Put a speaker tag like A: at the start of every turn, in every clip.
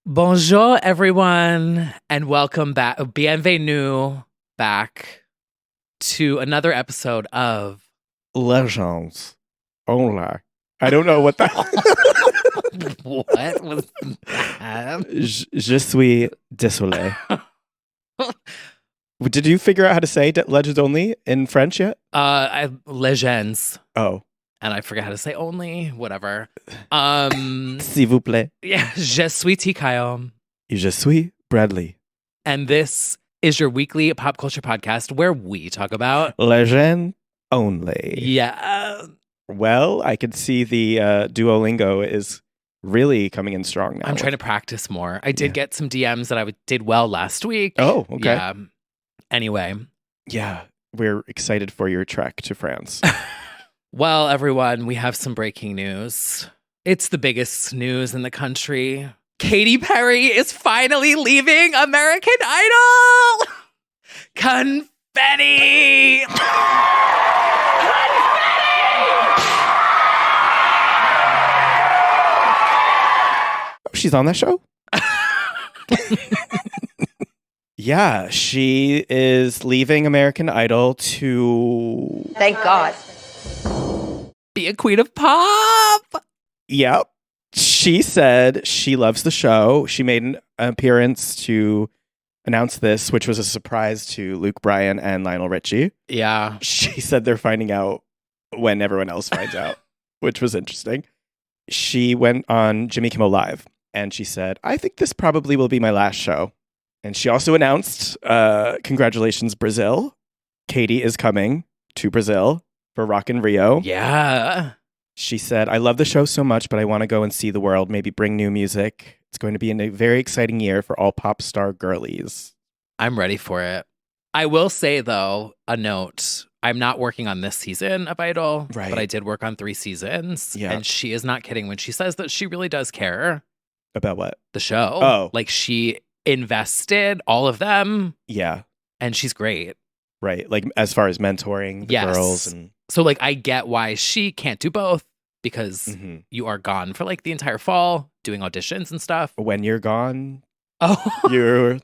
A: Bonjour, everyone, and welcome back. Bienvenue back to another episode of
B: Legends. Only. I don't know what that.
A: What was that?
B: Je suis désolé. Did you figure out how to say legends only in French yet?
A: Legends,
B: Oh.
A: and I forget how to say only. Whatever.
B: S'il vous plaît.
A: Yeah, je suis Tikayo,
B: Je suis Bradley.
A: and this is your weekly pop culture podcast where we talk about
B: Legend only.
A: yeah.
B: Well, I could see the Duolingo is really coming in strong now.
A: I'm trying to practice more. I did get some DMs that I did well last week.
B: Oh, okay.
A: Yeah. Anyway.
B: Yeah, we're excited for your trek to France.
A: Well, everyone, we have some breaking news. It's the biggest news in the country. Katy Perry is finally leaving American Idol! Confetti!
B: She's on that show? Yeah, she is leaving American Idol to...
C: Thank God.
A: Be a queen of pop!
B: Yep. She said she loves the show. She made an appearance to announce this, which was a surprise to Luke Bryan and Lionel Richie.
A: Yeah.
B: She said they're finding out when everyone else finds out, which was interesting. She went on Jimmy Kimmel Live and she said, I think this probably will be my last show. And she also announced, congratulations, Brazil. Katy is coming to Brazil for Rock in Rio.
A: Yeah.
B: She said, I love the show so much, but I want to go and see the world, maybe bring new music. It's going to be a very exciting year for all pop star girlies.
A: I'm ready for it. I will say, though, a note. I'm not working on this season of Idol,
B: Right.
A: but I did work on 3 seasons.
B: Yeah.
A: And she is not kidding when she says that she really does care.
B: About what?
A: The show.
B: Oh.
A: Like, she invested all of them,
B: Yeah,
A: and she's great.
B: right. Like as far as mentoring the
A: Yes.
B: girls. And
A: So, like, I get why she can't do both because
B: Mhm.
A: you are gone for, like, the entire fall doing auditions and stuff.
B: When you're gone,
A: Oh,
B: you're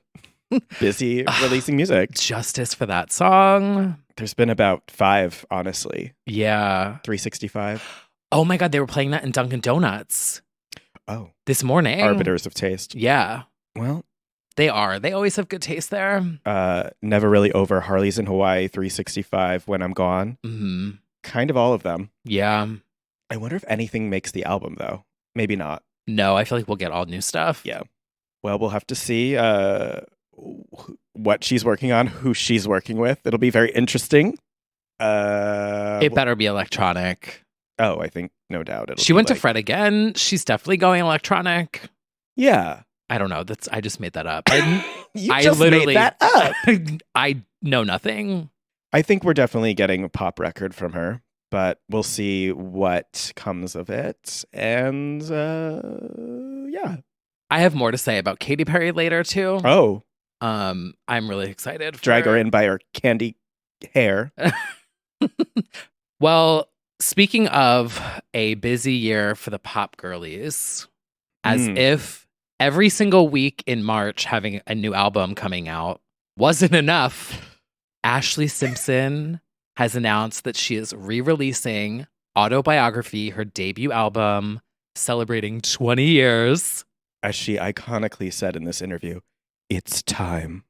B: busy releasing music.
A: justice for that song.
B: There's been about 5, honestly.
A: Yeah.
B: 365.
A: Oh, my God. They were playing that in Dunkin' Donuts
B: Oh,
A: this morning.
B: arbiters of taste.
A: Yeah.
B: Well,
A: They are. They always have good taste there.
B: never really over Harley's in Hawaii, 365, When I'm Gone.
A: Hmm.
B: Kind of all of them.
A: Yeah.
B: I wonder if anything makes the album, though. Maybe not.
A: No, I feel like we'll get all new stuff.
B: Yeah. Well, we'll have to see what she's working on, who she's working with. It'll be very interesting.
A: It better be electronic.
B: I think no doubt.
A: She went to Fred again. She's definitely going electronic.
B: Yeah.
A: I don't know. I just made that up.
B: You
A: I
B: just
A: literally-
B: made that up.
A: I know nothing.
B: I think we're definitely getting a pop record from her, but we'll see what comes of it. And yeah.
A: I have more to say about Katy Perry later too.
B: Oh,
A: I'm really excited.
B: drag her in by her candy hair.
A: Well, speaking of a busy year for the pop girlies, as if every single week in March having a new album coming out wasn't enough, Ashley Simpson has announced that she is re-releasing Autobiography, her debut album, celebrating 20 years.
B: As she iconically said in this interview, it's time.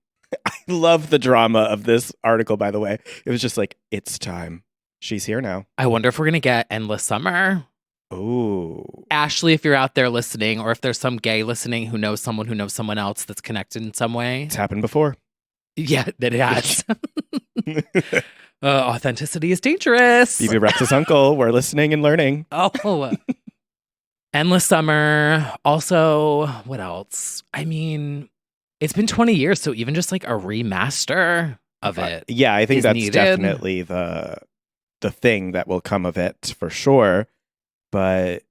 B: I love the drama of this article, by the way. It was just like, it's time. She's here now.
A: I wonder if we're going to get Endless Summer.
B: Ooh.
A: Ashley, if you're out there listening, or if there's some gay listening who knows someone else that's connected in some way.
B: It's happened before.
A: Yeah, that it has. Authenticity is dangerous.
B: Phoebe Rex's uncle. We're listening and learning.
A: Oh. Endless Summer. Also, what else? I mean, it's been 20 years, so even just like a remaster of it.
B: Yeah, I think
A: is
B: that's
A: needed.
B: definitely the thing that will come of it for sure. But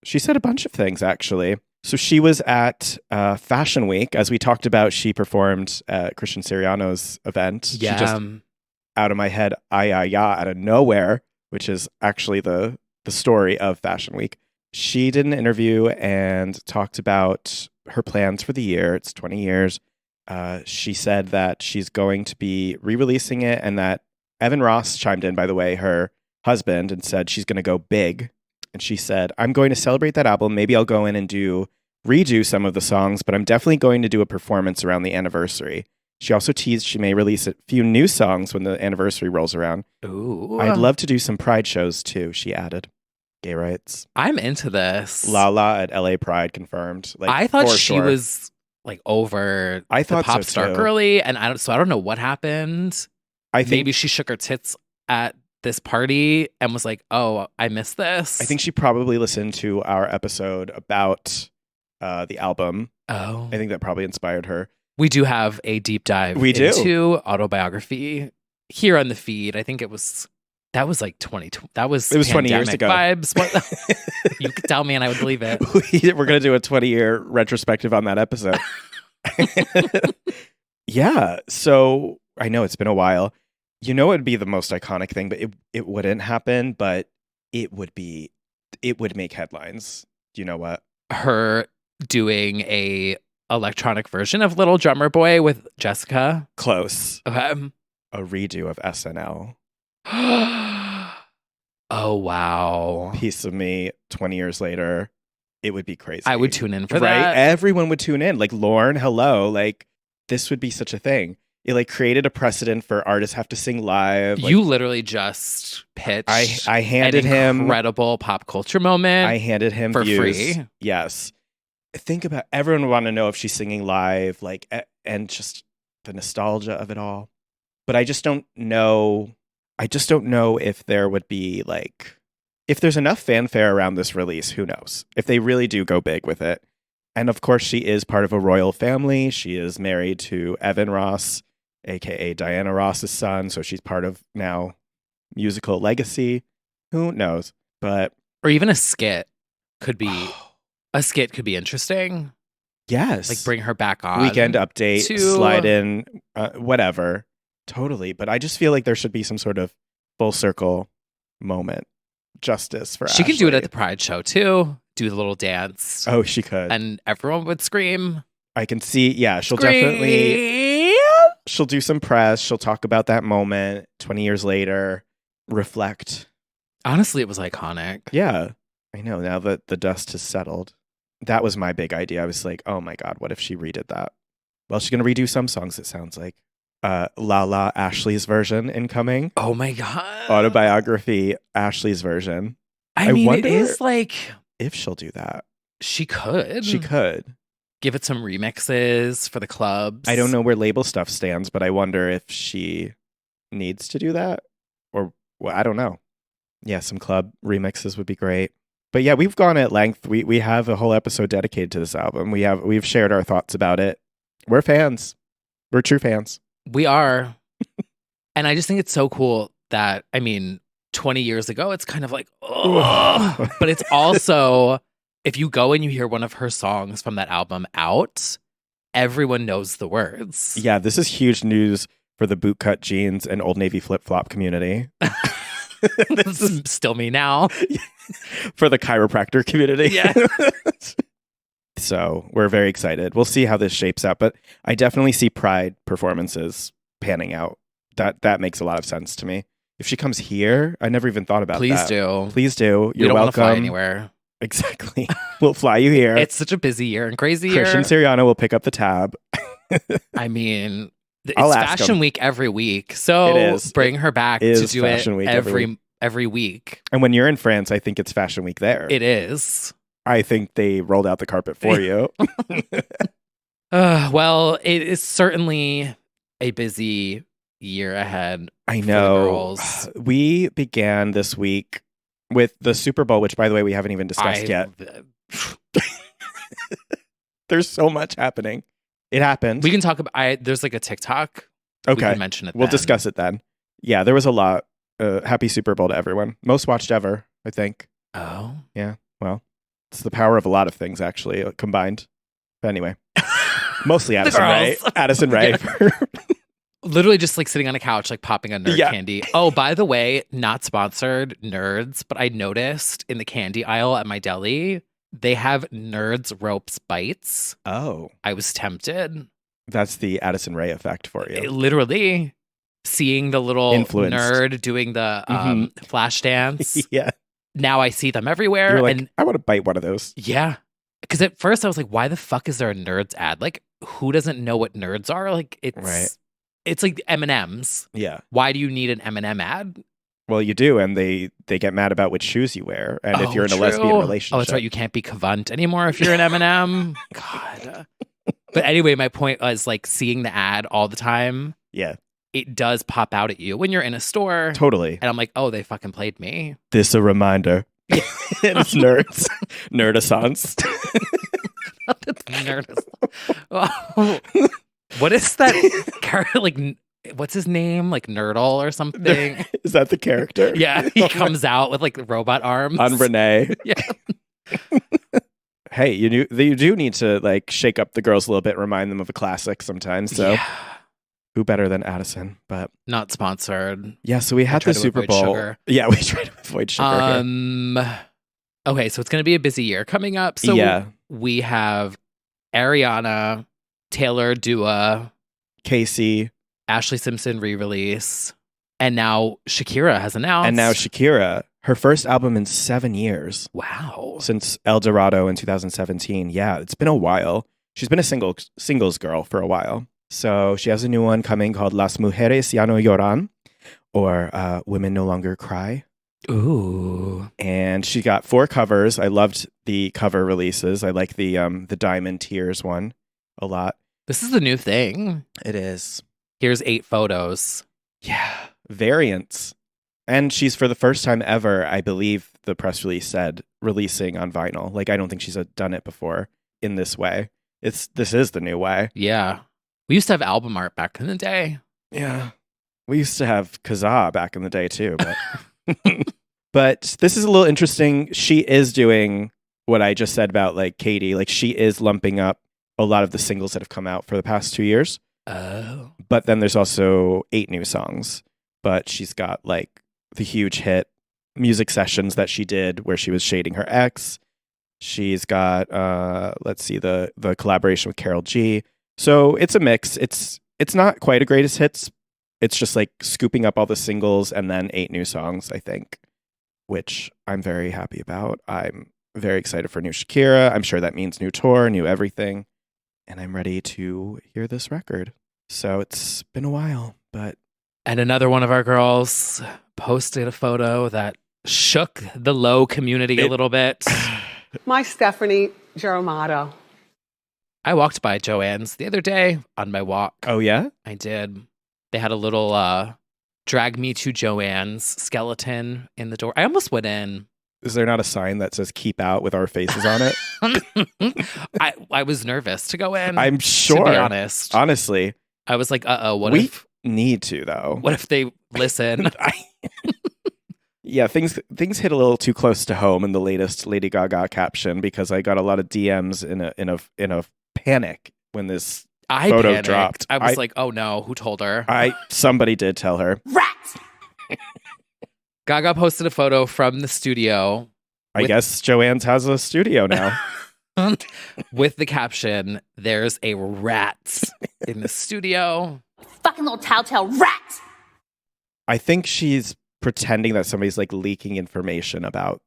B: she said a bunch of things, actually. So she was at Fashion Week. As we talked about, she performed at Christian Siriano's event.
A: Yeah.
B: She just, out of my head, out of nowhere, which is actually the story of Fashion Week. She did an interview and talked about her plans for the year. It's 20 years. She said that she's going to be re-releasing it, and that Evan Ross chimed in, by the way, her husband, and said she's going to go big. And she said, I'm going to celebrate that album. Maybe I'll go in and redo some of the songs, but I'm definitely going to do a performance around the anniversary. She also teased she may release a few new songs when the anniversary rolls around.
A: Ooh.
B: I'd love to do some Pride shows too, she added. Gay rights.
A: I'm into this.
B: Lala at LA Pride confirmed. Like,
A: I thought she was like over
B: I thought
A: the pop
B: so
A: star
B: too.
A: girly, and I don't know what happened.
B: I think
A: Maybe she shook her tits at this party and was like, "Oh, I missed this."
B: I think she probably listened to our episode about the album.
A: Oh,
B: I think that probably inspired her.
A: We do have a deep dive into autobiography here on the feed. I think that was like 2020. It was
B: 20 years ago.
A: Vibes. What, you could tell me and I would believe it.
B: We're going to do a 20-year retrospective on that episode. Yeah. So I know it's been a while. You know, it'd be the most iconic thing, but it wouldn't happen, but it would make headlines. Do you know what?
A: Her doing a electronic version of Little Drummer Boy with Jessica.
B: Close.
A: Okay.
B: A redo of SNL.
A: Oh, wow.
B: Piece of Me 20 years later. It would be crazy.
A: I would tune in for
B: right?
A: that.
B: Everyone would tune in. Like, Lorne, hello. Like, this would be such a thing. It like created a precedent for artists have to sing live. Like,
A: you literally just pitched
B: I handed him
A: incredible pop culture moment.
B: I handed him
A: for
B: views.
A: Free.
B: Yes. Think about everyone would want to know if she's singing live, like, and just the nostalgia of it all. But I just don't know. I just don't know if there would be like, if there's enough fanfare around this release. Who knows? If they really do go big with it. And of course, she is part of a royal family. She is married to Evan Ross, aka Diana Ross's son. So she's part of now musical legacy. Who knows? But
A: or even a skit could be interesting.
B: Yes.
A: Like bring her back on.
B: Weekend update, slide in, whatever. Totally. But I just feel like there should be some sort of full circle moment. Justice for
A: She
B: Ashley.
A: could do it at the Pride show too. Do the little dance.
B: Oh, she could.
A: And everyone would scream.
B: I can see. Yeah, she'll definitely. She'll do some press. She'll talk about that moment 20 years later. Reflect.
A: Honestly, it was iconic.
B: Yeah. I know. Now that the dust has settled. That was my big idea. I was like, oh my God, what if she redid that? Well, she's going to redo some songs, it sounds like. Lala Ashley's version incoming.
A: Oh my God.
B: Autobiography Ashley's version.
A: I mean, it is like
B: if she'll do that.
A: She could.
B: She could.
A: Give it some remixes for the clubs.
B: I don't know where label stuff stands, but I wonder if she needs to do that. Or, well, I don't know. Yeah, some club remixes would be great. But yeah, we've gone at length. We have a whole episode dedicated to this album. We've shared our thoughts about it. We're fans. We're true fans.
A: We are. And I just think it's so cool that, I mean, 20 years ago, it's kind of like, oh, but it's also, if you go and you hear one of her songs from that album out, everyone knows the words.
B: Yeah, this is huge news for the bootcut jeans and Old Navy flip-flop community.
A: This is still me now.
B: For the chiropractor community.
A: Yeah.
B: So we're very excited. We'll see how this shapes out, but I definitely see Pride performances panning out. That makes a lot of sense to me. If she comes here, I never even thought about
A: Please
B: that.
A: do.
B: Please do.
A: You
B: You're
A: don't
B: welcome.
A: want to fly anywhere.
B: Exactly. We'll fly you here.
A: It's such a busy year and crazy year.
B: Christian Siriano will pick up the tab.
A: I mean, it's
B: I'll ask
A: Fashion
B: him.
A: Week every week. So
B: It is.
A: bring her back
B: It
A: to
B: is
A: do
B: Fashion
A: it
B: Week
A: every week.
B: And when you're in France, I think it's Fashion Week there.
A: It is.
B: I think they rolled out the carpet for you.
A: Well, it is certainly a busy year ahead.
B: I
A: for the
B: know.
A: girls.
B: We began this week with the Super Bowl, which, by the way, we haven't even discussed yet. There's so much happening. It happened.
A: We can talk about. There's like a TikTok.
B: Okay.
A: We can mention it.
B: We'll
A: then.
B: discuss it then. Yeah, there was a lot. Happy Super Bowl to everyone. Most watched ever, I think.
A: Oh.
B: Yeah. Well, it's the power of a lot of things, actually, combined. But anyway, mostly Addison Rae. Addison Rae.
A: Literally just like sitting on a couch, like popping a nerd
B: Yeah.
A: candy. Oh, by the way, not sponsored, nerds, but I noticed in the candy aisle at my deli, They have Nerds Ropes Bites.
B: Oh,
A: I was tempted.
B: that's the Addison Rae effect for you.
A: Literally seeing the little
B: Influenced.
A: nerd doing the flash dance.
B: Yeah.
A: Now I see them everywhere.
B: You're like,
A: and
B: I want to bite one of those.
A: yeah. Because at first I was like, why the fuck is there a Nerds ad? Like, who doesn't know what nerds are? Like, it's like M&Ms.
B: Yeah.
A: Why do you need an M&M ad?
B: Well, you do, and they get mad about which shoes you wear, and if you're in a lesbian relationship.
A: Oh, that's right. You can't be Cavant anymore if you're an M&M. God. But anyway, my point was like seeing the ad all the time.
B: Yeah.
A: It does pop out at you when you're in a store.
B: Totally.
A: And I'm like, oh, they fucking played me.
B: This a reminder.
A: Yeah.
B: It's nerds. Nerdissance.
A: Oh. What is that character? Like, what's his name? Like Nerdle or something?
B: Is that the character?
A: Yeah. He comes out with like robot arms.
B: On Renee.
A: Yeah.
B: Hey, you do need to like shake up the girls a little bit, remind them of a classic sometimes. So who better than Addison? But
A: not sponsored.
B: Yeah, so we had the Super Bowl.
A: Sugar.
B: Yeah, we try to avoid sugar.
A: Okay, so it's going to be a busy year coming up. So we have Ariana, Taylor Dua,
B: Casey,
A: Ashley Simpson re-release, and now Shakira has announced.
B: And now Shakira, her first album in 7 years.
A: Wow.
B: Since El Dorado in 2017. Yeah, it's been a while. She's been a singles girl for a while. So she has a new one coming called Las Mujeres Ya No Lloran, or Women No Longer Cry.
A: Ooh.
B: And she got 4 covers. I loved the cover releases. I like the Diamond Tears one a lot.
A: This is the new thing.
B: It is.
A: Here's 8 photos.
B: Yeah. Variants. And she's, for the first time ever, I believe the press release said, releasing on vinyl. Like, I don't think she's done it before in this way. This is the new way.
A: Yeah. We used to have album art back in the day.
B: Yeah. We used to have Kazaa back in the day too, but but this is a little interesting. She is doing what I just said about like Katie. Like, she is lumping up a lot of the singles that have come out for the past 2 years.
A: Oh.
B: But then there's also 8 new songs. But she's got like the huge hit Music Sessions that she did where she was shading her ex. She's got let's see, the collaboration with Karol G. So it's a mix. It's not quite a greatest hits. It's just like scooping up all the singles and then 8 new songs, I think, which I'm very happy about. I'm very excited for new Shakira. I'm sure that means new tour, new everything. And I'm ready to hear this record. So it's been a while, but...
A: And another one of our girls posted a photo that shook the Low community a little bit.
C: My Stephanie Germano.
A: I walked by Joann's the other day on my walk.
B: Oh, yeah?
A: I did. They had a little drag me to Joann's skeleton in the door. I almost went in.
B: Is there not a sign that says keep out with our faces on it?
A: I was nervous to go in.
B: I'm sure.
A: To be honest.
B: Honestly.
A: I was like, what
B: we
A: if...
B: need to, though.
A: What if they listen?
B: Yeah, things hit a little too close to home in the latest Lady Gaga caption because I got a lot of DMs in a panic when this photo
A: panicked.
B: dropped.
A: I was like, oh no, who told her?
B: Somebody did tell her.
C: Rats!
A: Gaga posted a photo from the studio.
B: I guess Joann's has a studio now.
A: With the caption, there's a rat in the studio.
D: Fucking little telltale rat!
B: I think she's pretending that somebody's like leaking information about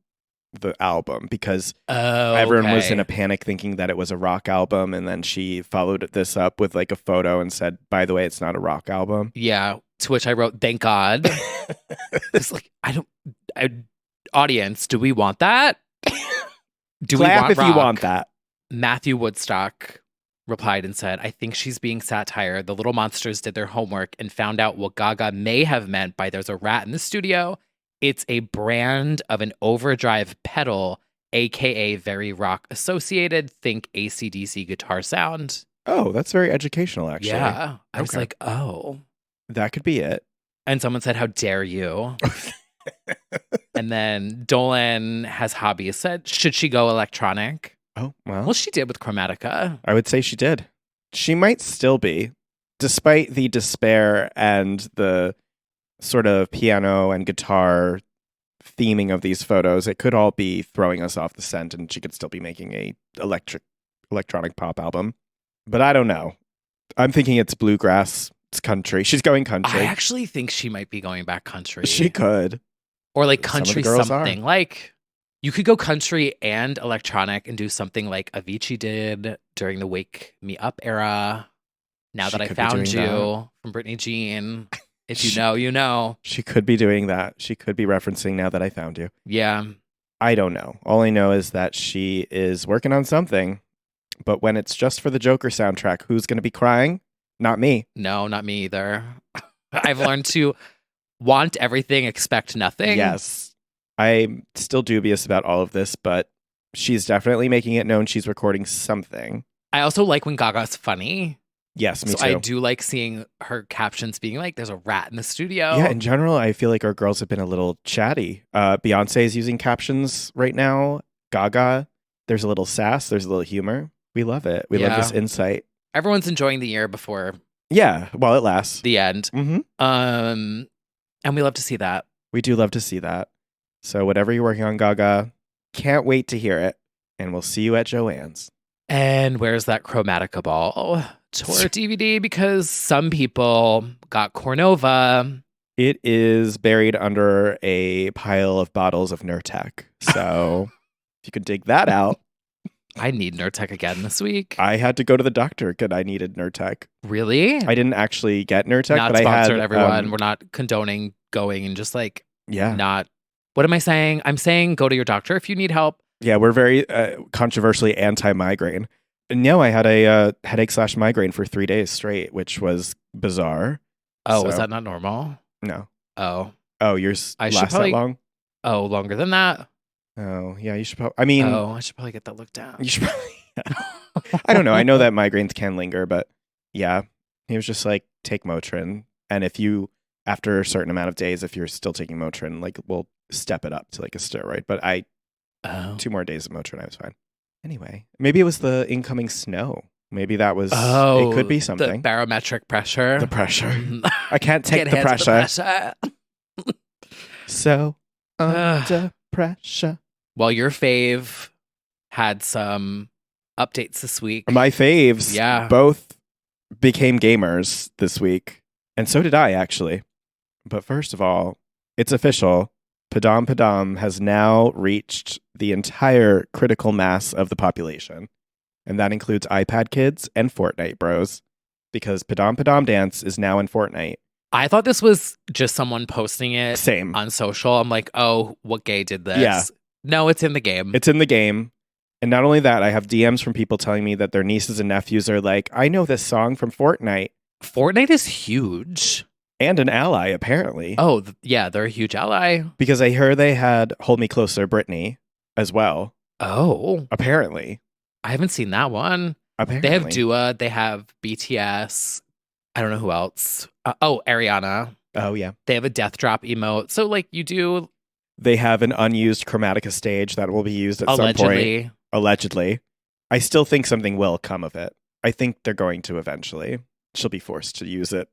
B: the album because everyone was in a panic thinking that it was a rock album, and then she followed this up with like a photo and said, by the way, it's not a rock album.
A: Yeah, to which I wrote, thank God. It's like, audience, do we want that? Do
B: Clap
A: we want
B: if
A: rock?
B: you want that.
A: Matthew Woodstock replied and said, I think she's being satire. The Little Monsters did their homework and found out what Gaga may have meant by there's a rat in the studio. It's a brand of an overdrive pedal, aka very rock associated. Think AC/DC guitar sound.
B: Oh, that's very educational, actually.
A: Yeah. I was like, oh.
B: That could be it.
A: And someone said, how dare you? And then Dolan has hobbies said, should she go electronic?
B: Oh, well.
A: Well, she did with Chromatica.
B: I would say she did. She might still be, despite the despair and the sort of piano and guitar theming of these photos, it could all be throwing us off the scent, and she could still be making a electronic pop album. But I don't know. I'm thinking it's bluegrass. It's country. She's going country.
A: I actually think she might be going back country.
B: She could.
A: Or like
B: Some of the
A: country
B: girls
A: something.
B: are.
A: Like you could go country and electronic and do something like Avicii did during the Wake Me Up era. Now
B: She
A: That I
B: could be
A: Found
B: doing
A: You from Britney Jean. If you know, you know.
B: She could be doing that. She could be referencing Now That I Found You.
A: Yeah.
B: I don't know. All I know is that she is working on something. But when it's just for the Joker soundtrack, who's going to be crying? Not me.
A: No, not me either. I've learned to want everything, expect nothing.
B: Yes. I'm still dubious about all of this, but she's definitely making it known she's recording something.
A: I also like when Gaga's funny.
B: Yes, me
A: So
B: too.
A: I do like seeing her captions being like, there's a rat in the studio.
B: Yeah, in general, I feel like our girls have been a little chatty. Beyonce is using captions right now. Gaga, there's a little sass, there's a little humor. We love it. We love
A: Yeah.
B: this insight.
A: Everyone's enjoying the year before
B: Yeah, while it lasts.
A: the end.
B: Mm-hmm.
A: And we love to see that.
B: We do love to see that. So whatever you're working on, Gaga, can't wait to hear it. And we'll see you at Joanne's.
A: And where's that Chromatica ball tour DVD? Because some people got Cornova.
B: It is buried under a pile of bottles of Nurtec. So if you could dig that out.
A: I need Nurtec again this week.
B: I had to go to the doctor because I needed Nurtec.
A: Really?
B: I didn't actually get Nurtec,
A: Not
B: but I had
A: sponsored, everyone. We're not condoning going and just like
B: yeah.
A: not. What am I saying? I'm saying go to your doctor if you need help.
B: Yeah, we're very controversially anti-migraine. No, I had a headache/migraine for 3 days straight, which was bizarre.
A: Oh,
B: So-
A: is that not normal?
B: No.
A: Oh,
B: Oh, yours
A: I should
B: last
A: probably-
B: that long?
A: oh, longer than that.
B: Oh, yeah, you should probably... I mean,
A: Oh, I should probably get that looked down.
B: you should probably... I don't know. I know that migraines can linger, but yeah. He was just like, take Motrin. And if you, after a certain amount of days, if you're still taking Motrin, like, we'll step it up to like a steroid. But 2 more days of Motrin, I was fine. Anyway, maybe it was the incoming snow. Maybe that was...
A: Oh,
B: it could be
A: the
B: something.
A: barometric pressure.
B: The pressure. I can't take
A: Get
B: the
A: hands
B: pressure.
A: with the pressure.
B: So
A: Ugh.
B: under pressure.
A: Well, your fave had some updates this week.
B: My faves
A: Yeah.
B: both became gamers this week. And so did I, actually. But first of all, it's official. Padam Padam has now reached the entire critical mass of the population. And that includes iPad kids and Fortnite bros. Because Padam Padam Dance is now in Fortnite.
A: I thought this was just someone posting it
B: Same.
A: on social. I'm like, oh, what gay did this?
B: Yeah.
A: No, it's in the game.
B: It's in the game. And not only that, I have DMs from people telling me that their nieces and nephews are like, I know this song from Fortnite.
A: Fortnite is huge.
B: And an ally, apparently.
A: Oh, yeah, they're a huge ally.
B: Because I heard they had Hold Me Closer, Britney, as well.
A: Oh,
B: Apparently.
A: I haven't seen that one.
B: Apparently.
A: They have Dua. They have BTS. I don't know who else. Ariana.
B: Oh, yeah.
A: They have a death drop emote. So, like, you do
B: They have an unused Chromatica stage that will be used at some point.
A: allegedly.
B: Allegedly. I still think something will come of it. I think they're going to eventually. She'll be forced to use it.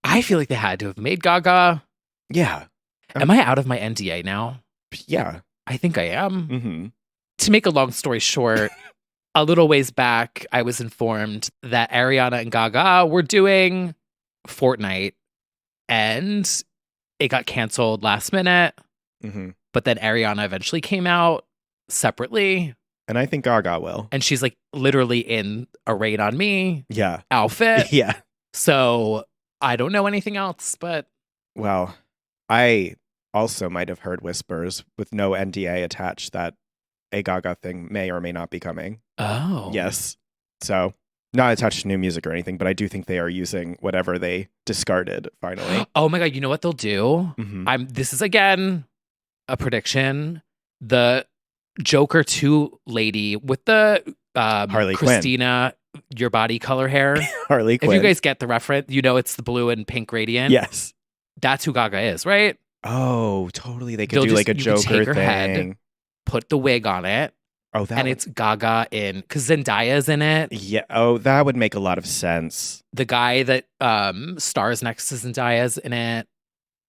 A: I feel like they had to have made Gaga.
B: Yeah.
A: Am I out of my NDA now?
B: Yeah.
A: I think I am.
B: Mm-hmm.
A: To make a long story short, a little ways back, I was informed that Ariana and Gaga were doing Fortnite and it got canceled last minute.
B: Mm-hmm.
A: But then Ariana eventually came out separately.
B: And I think Gaga will.
A: And she's like literally in a Rain on Me
B: Yeah.
A: outfit.
B: Yeah.
A: So I don't know anything else, but
B: Well, I also might have heard whispers with no NDA attached that a Gaga thing may or may not be coming.
A: oh.
B: Yes. So, not attached to new music or anything, but I do think they are using whatever they discarded finally.
A: Oh my God, you know what they'll do?
B: Mm-hmm.
A: This is again a prediction. The Joker 2 lady with the
B: Harley Quinn.
A: Christina, your body color hair.
B: Harley Quinn.
A: If you guys get the reference, you know it's the blue and pink gradient.
B: Yes.
A: That's who Gaga is, right?
B: Oh, totally. They could
A: They'll
B: do
A: just-
B: like a
A: you could
B: Joker
A: take her
B: thing.
A: head, Put the wig on it,
B: Oh, that
A: and
B: would-
A: it's Gaga in, because Zendaya's in it.
B: yeah. Oh, that would make a lot of sense.
A: The guy that stars next to Zendaya's in it.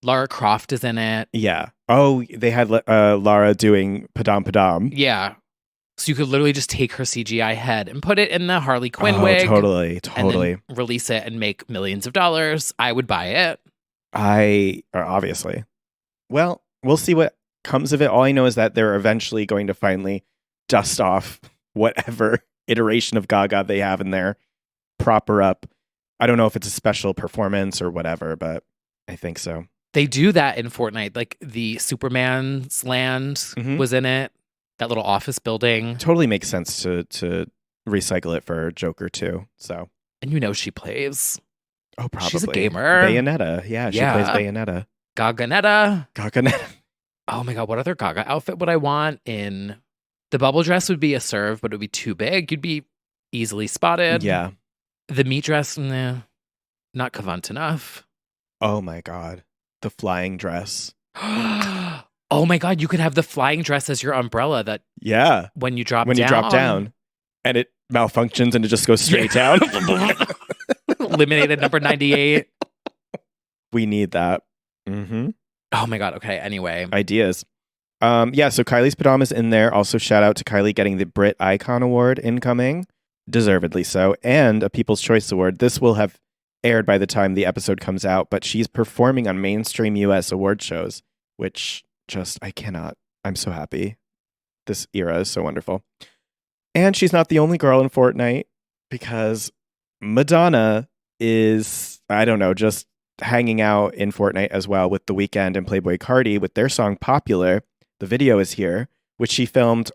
A: Lara Croft is in it.
B: Yeah. Oh, they had Lara doing Padam Padam.
A: Yeah. So you could literally just take her CGI head and put it in the Harley Quinn
B: Oh,
A: wig.
B: totally.
A: And then release it and make millions of dollars. I would buy it.
B: Obviously. Well, we'll see what comes of it. All I know is that they're eventually going to finally dust off whatever iteration of Gaga they have in there, prop her up. I don't know if it's a special performance or whatever, but I think so.
A: They do that in Fortnite. Like the Superman's land was in it. That little office building.
B: Totally makes sense to recycle it for Joker too. So,
A: and you know she plays.
B: Oh, probably.
A: She's a gamer.
B: Bayonetta. Yeah, she plays Bayonetta.
A: Gaganetta.
B: Gaganetta.
A: Oh my God, what other Gaga outfit would I want in? The bubble dress would be a serve, but it would be too big. You'd be easily spotted.
B: Yeah.
A: The meat dress, nah, not cavant enough.
B: Oh my God. The flying dress.
A: Oh my God, you could have the flying dress as your umbrella that when you drop down
B: and it malfunctions and it just goes straight down.
A: Eliminated number 98.
B: We need that. Mm-hmm.
A: Oh my God. Okay. Anyway.
B: Ideas. So Kylie's Padam is in there. Also, shout out to Kylie getting the Brit Icon Award incoming. Deservedly so. And a People's Choice Award. This will have aired by the time the episode comes out, but she's performing on mainstream US award shows, which I cannot. I'm so happy. This era is so wonderful. And she's not the only girl in Fortnite because Madonna is, I don't know, just hanging out in Fortnite as well with The Weeknd and Playboi Carti with their song Popular. The video is here, which she filmed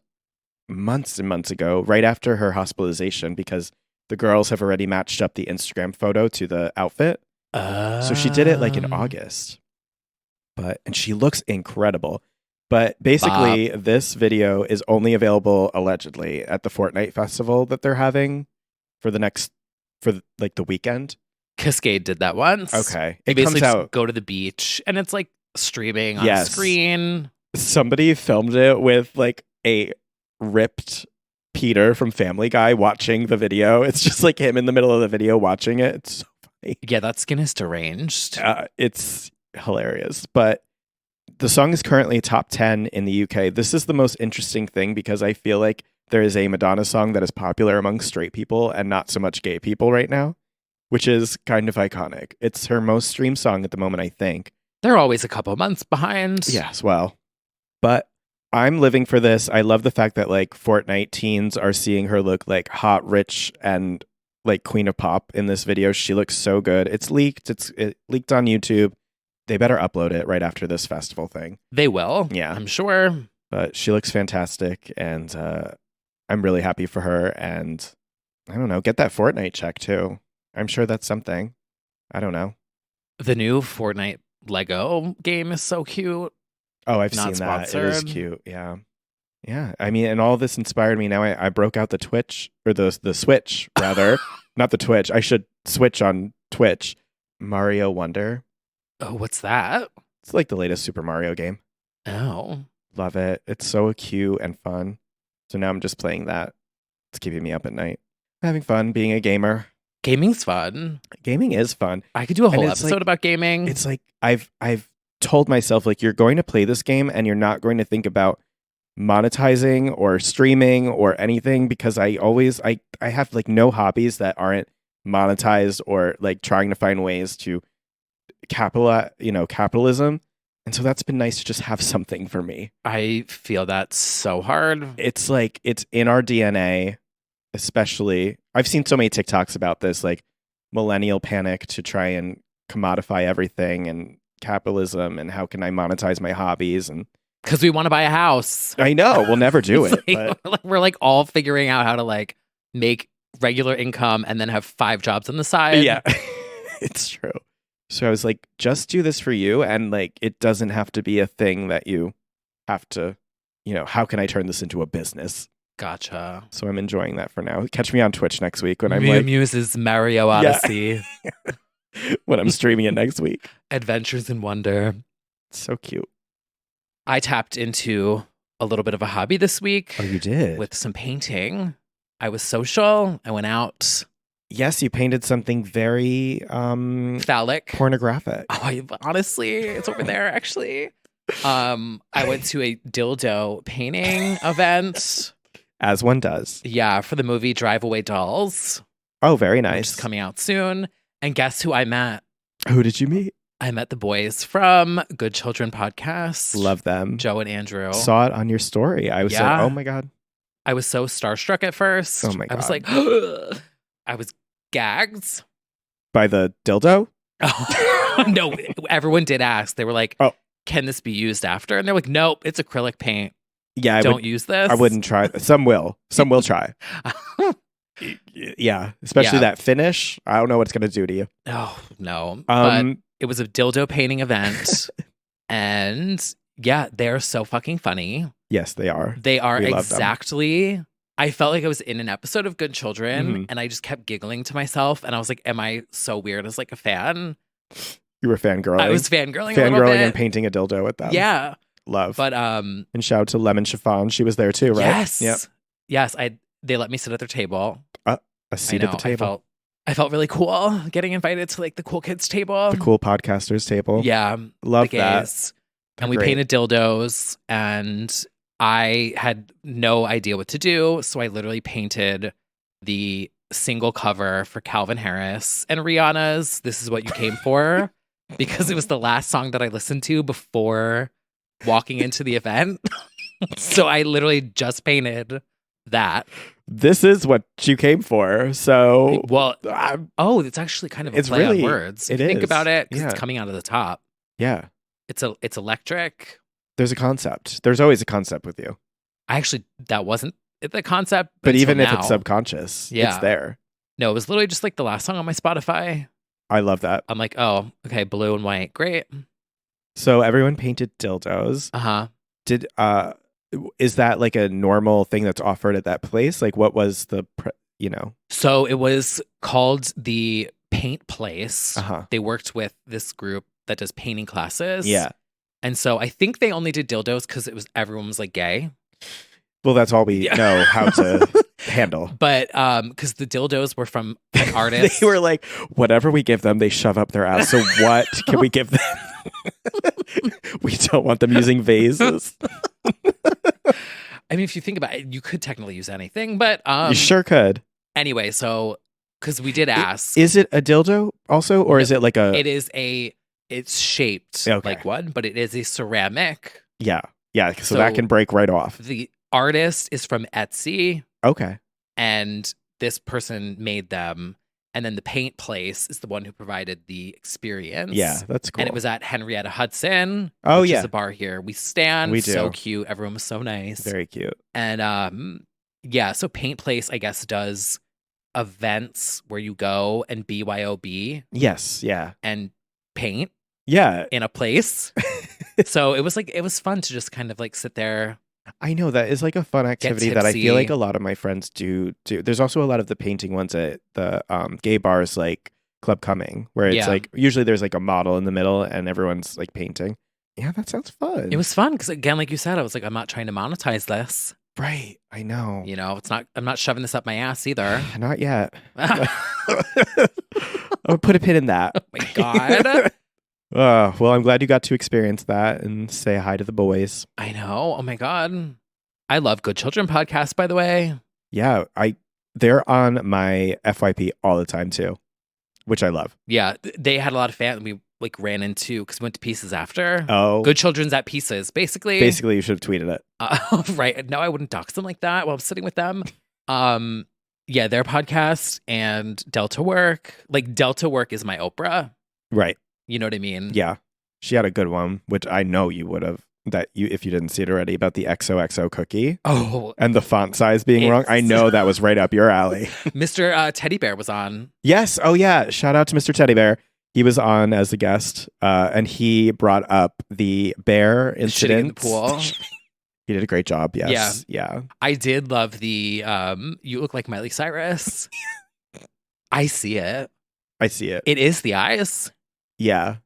B: months and months ago, right after her hospitalization, because the girls have already matched up the Instagram photo to the outfit. So she did it like in August. And she looks incredible. But basically, this video is only available allegedly at the Fortnite festival that they're having for the weekend.
A: Cascade did that once.
B: Okay.
A: It basically just go to the beach and it's like streaming on screen. Somebody
B: filmed it with like a ripped Peter from Family Guy watching the video. It's just like him in the middle of the video watching it. It's so funny.
A: Yeah, that skin is deranged.
B: It's hilarious. But the song is currently top 10 in the UK. This is the most interesting thing because I feel like there is a Madonna song that is popular among straight people and not so much gay people right now, which is kind of iconic. It's her most streamed song at the moment, I think.
A: They're always a couple months behind.
B: Yes, well. But I'm living for this. I love the fact that like Fortnite teens are seeing her look like hot, rich, and like Queen of Pop in this video. She looks so good. It's leaked. It leaked on YouTube. They better upload it right after this festival thing.
A: They will.
B: Yeah.
A: I'm sure.
B: But she looks fantastic, and I'm really happy for her. And I don't know, get that Fortnite check too. I'm sure that's something. I don't know.
A: The new Fortnite Lego game is so cute.
B: Oh, I've seen that. It is cute. Yeah. Yeah. I mean, and all this inspired me. Now I broke out the Twitch, or the Switch, rather. Not the Twitch. I should switch on Twitch. Mario Wonder.
A: Oh, what's that?
B: It's like the latest Super Mario game.
A: Oh.
B: Love it. It's so cute and fun. So now I'm just playing that. It's keeping me up at night. Having fun being a gamer.
A: Gaming's fun.
B: Gaming is fun.
A: I could do a whole episode about gaming.
B: It's like I've told myself, like, you're going to play this game and you're not going to think about monetizing or streaming or anything, because I have like no hobbies that aren't monetized or like trying to find ways to capitalism. And so that's been nice to just have something for me.
A: I feel that so hard.
B: It's like, it's in our DNA, especially. I've seen so many TikToks about this, like millennial panic to try and commodify everything and capitalism and how can I monetize my hobbies, and
A: because we want to buy a house.
B: I know we'll never do it.
A: But we're like all figuring out how to like make regular income and then have 5 jobs on the side.
B: Yeah, it's true. So I was like, just do this for you, and like it doesn't have to be a thing that you have to, how can I turn this into a business?
A: Gotcha.
B: So I'm enjoying that for now. Catch me on Twitch next week when I'm
A: Mew
B: like
A: Muse's Mario Odyssey.
B: Yeah. When I'm streaming it next week.
A: Adventures in Wonder.
B: So cute.
A: I tapped into a little bit of a hobby this week.
B: Oh, you did?
A: With some painting. I was social. I went out.
B: Yes, you painted something very
A: Phallic.
B: pornographic.
A: Oh, honestly, it's over there actually. I went to a dildo painting event.
B: As one does.
A: Yeah, for the movie Drive Away Dolls.
B: Oh, very
A: Which
B: nice.
A: is coming out soon. And guess who I met?
B: Who did you meet?
A: I met the boys from Good Children podcast.
B: Love them.
A: Joe and Andrew.
B: Saw it on your story. I was like,
A: Yeah.
B: oh my God.
A: I was so starstruck at first.
B: Oh my
A: I was
B: God.
A: like, I was gagged.
B: By the dildo?
A: Oh, no, everyone did ask. They were like,
B: Oh.
A: Can this be used after? And they're like, nope, it's acrylic paint.
B: Yeah,
A: Don't use this.
B: I wouldn't try. Some will. Some will try. Yeah, especially
A: Yeah.
B: that finish. I don't know what it's going to do to you.
A: Oh, no. But
B: Um,
A: it was a dildo painting event. And yeah, they're so fucking funny.
B: yes, they are.
A: They are
B: We love them.
A: exactly. I felt like I was in an episode of Good Children
B: Mhm.
A: and I just kept giggling to myself. And I was like, am I so weird as like a fan?
B: You were fangirling.
A: I was fangirling a little
B: fangirling
A: bit.
B: and painting a dildo with them.
A: Yeah.
B: Love.
A: But
B: and shout out to Lemon Chiffon. She was there too, right?
A: yes.
B: Yep.
A: Yes. They let me sit at their table.
B: A seat at the table.
A: I felt really cool getting invited to like the cool kids table.
B: The cool podcasters table.
A: Yeah.
B: Love
A: the
B: that.
A: gays.
B: They're
A: And we
B: great.
A: painted dildos and I had no idea what to do. So I literally painted the single cover for Calvin Harris and Rihanna's This Is What You Came For because it was the last song that I listened to before walking into the event. So I literally just painted that.
B: This is what you came for. So,
A: Well,
B: I'm-
A: it's actually kind of a
B: It's
A: play
B: really-
A: on words.
B: it
A: Think
B: is.
A: about it because
B: Yeah.
A: it's coming out of the top.
B: yeah,
A: It's electric.
B: there's a concept. There's always a concept with you.
A: That wasn't the concept.
B: But
A: until
B: even if
A: now.
B: it's subconscious,
A: Yeah.
B: it's there.
A: No, it was literally just like the last song on my Spotify.
B: I love that.
A: I'm like, oh, okay, blue and white, great.
B: So everyone painted dildos.
A: Uh-huh.
B: Did is that like a normal thing that's offered at that place? Like what was the
A: So it was called the Paint Place.
B: Uh-huh.
A: They worked with this group that does painting classes.
B: Yeah.
A: And so I think they only did dildos because everyone was like gay.
B: Well, that's all we
A: Yeah.
B: know how to handle.
A: But because the dildos were from an artist.
B: They were like, whatever we give them, they shove up their ass. So what can we give them? We don't want them using vases.
A: I mean, if you think about it, you could technically use anything, but
B: You sure could.
A: anyway, so because we did ask,
B: Is it a dildo also, or is it like a?
A: it's shaped
B: Okay.
A: like one, but it is a ceramic.
B: Yeah. So that can break right off.
A: The artist is from Etsy,
B: Okay.
A: and this person made them, and then the paint place is the one who provided the experience.
B: Yeah, that's cool.
A: And it was at Henrietta Hudson.
B: Oh,
A: which
B: yeah.
A: is a bar here. We stand.
B: We
A: So
B: do.
A: cute. Everyone was so nice.
B: Very cute.
A: And yeah, so Paint Place, I guess, does events where you go and BYOB
B: Yes. Yeah.
A: and paint
B: Yeah.
A: in a place. So it was fun to just kind of like sit there.
B: I know that is like a fun activity that I feel
A: tipsy.
B: like a lot of my friends do. There's also a lot of the painting ones at the gay bars like Club Cumming, where it's
A: Yeah.
B: like usually there's like a model in the middle and everyone's like painting. Yeah, that sounds fun.
A: It was fun because again, like you said, I was like, I'm not trying to monetize this.
B: right. I know.
A: You know, I'm not shoving this up my ass either.
B: Not yet.
A: Oh
B: I'll put a pin in that.
A: my God.
B: Well, I'm glad you got to experience that and say hi to the boys.
A: I know. Oh my God. I love Good Children podcast, by the way.
B: Yeah, they're on my FYP all the time too, which I love.
A: Yeah. They had a lot of fans. We like ran into because we went to Pieces after.
B: Oh,
A: Good Children's at Pieces, basically.
B: basically, you should have tweeted it.
A: Right. No, I wouldn't dox them like that while I'm sitting with them. Yeah, their podcast and Delta Work. Like Delta Work is my Oprah.
B: Right.
A: You know what I mean?
B: Yeah, she had a good one, which I know you would have. If you didn't see it already, about the XOXO cookie
A: Oh,
B: and the font size being wrong. I know that was right up your alley.
A: Mr. Teddy Bear was on.
B: Yes. Oh yeah. Shout out to Mr. Teddy Bear. He was on as a guest, and he brought up the bear
A: Shitting
B: incident
A: in the pool.
B: He did a great job. Yes. Yeah.
A: I did love the you look like Miley Cyrus. I see it.
B: I see it.
A: It is the eyes.
B: Yeah.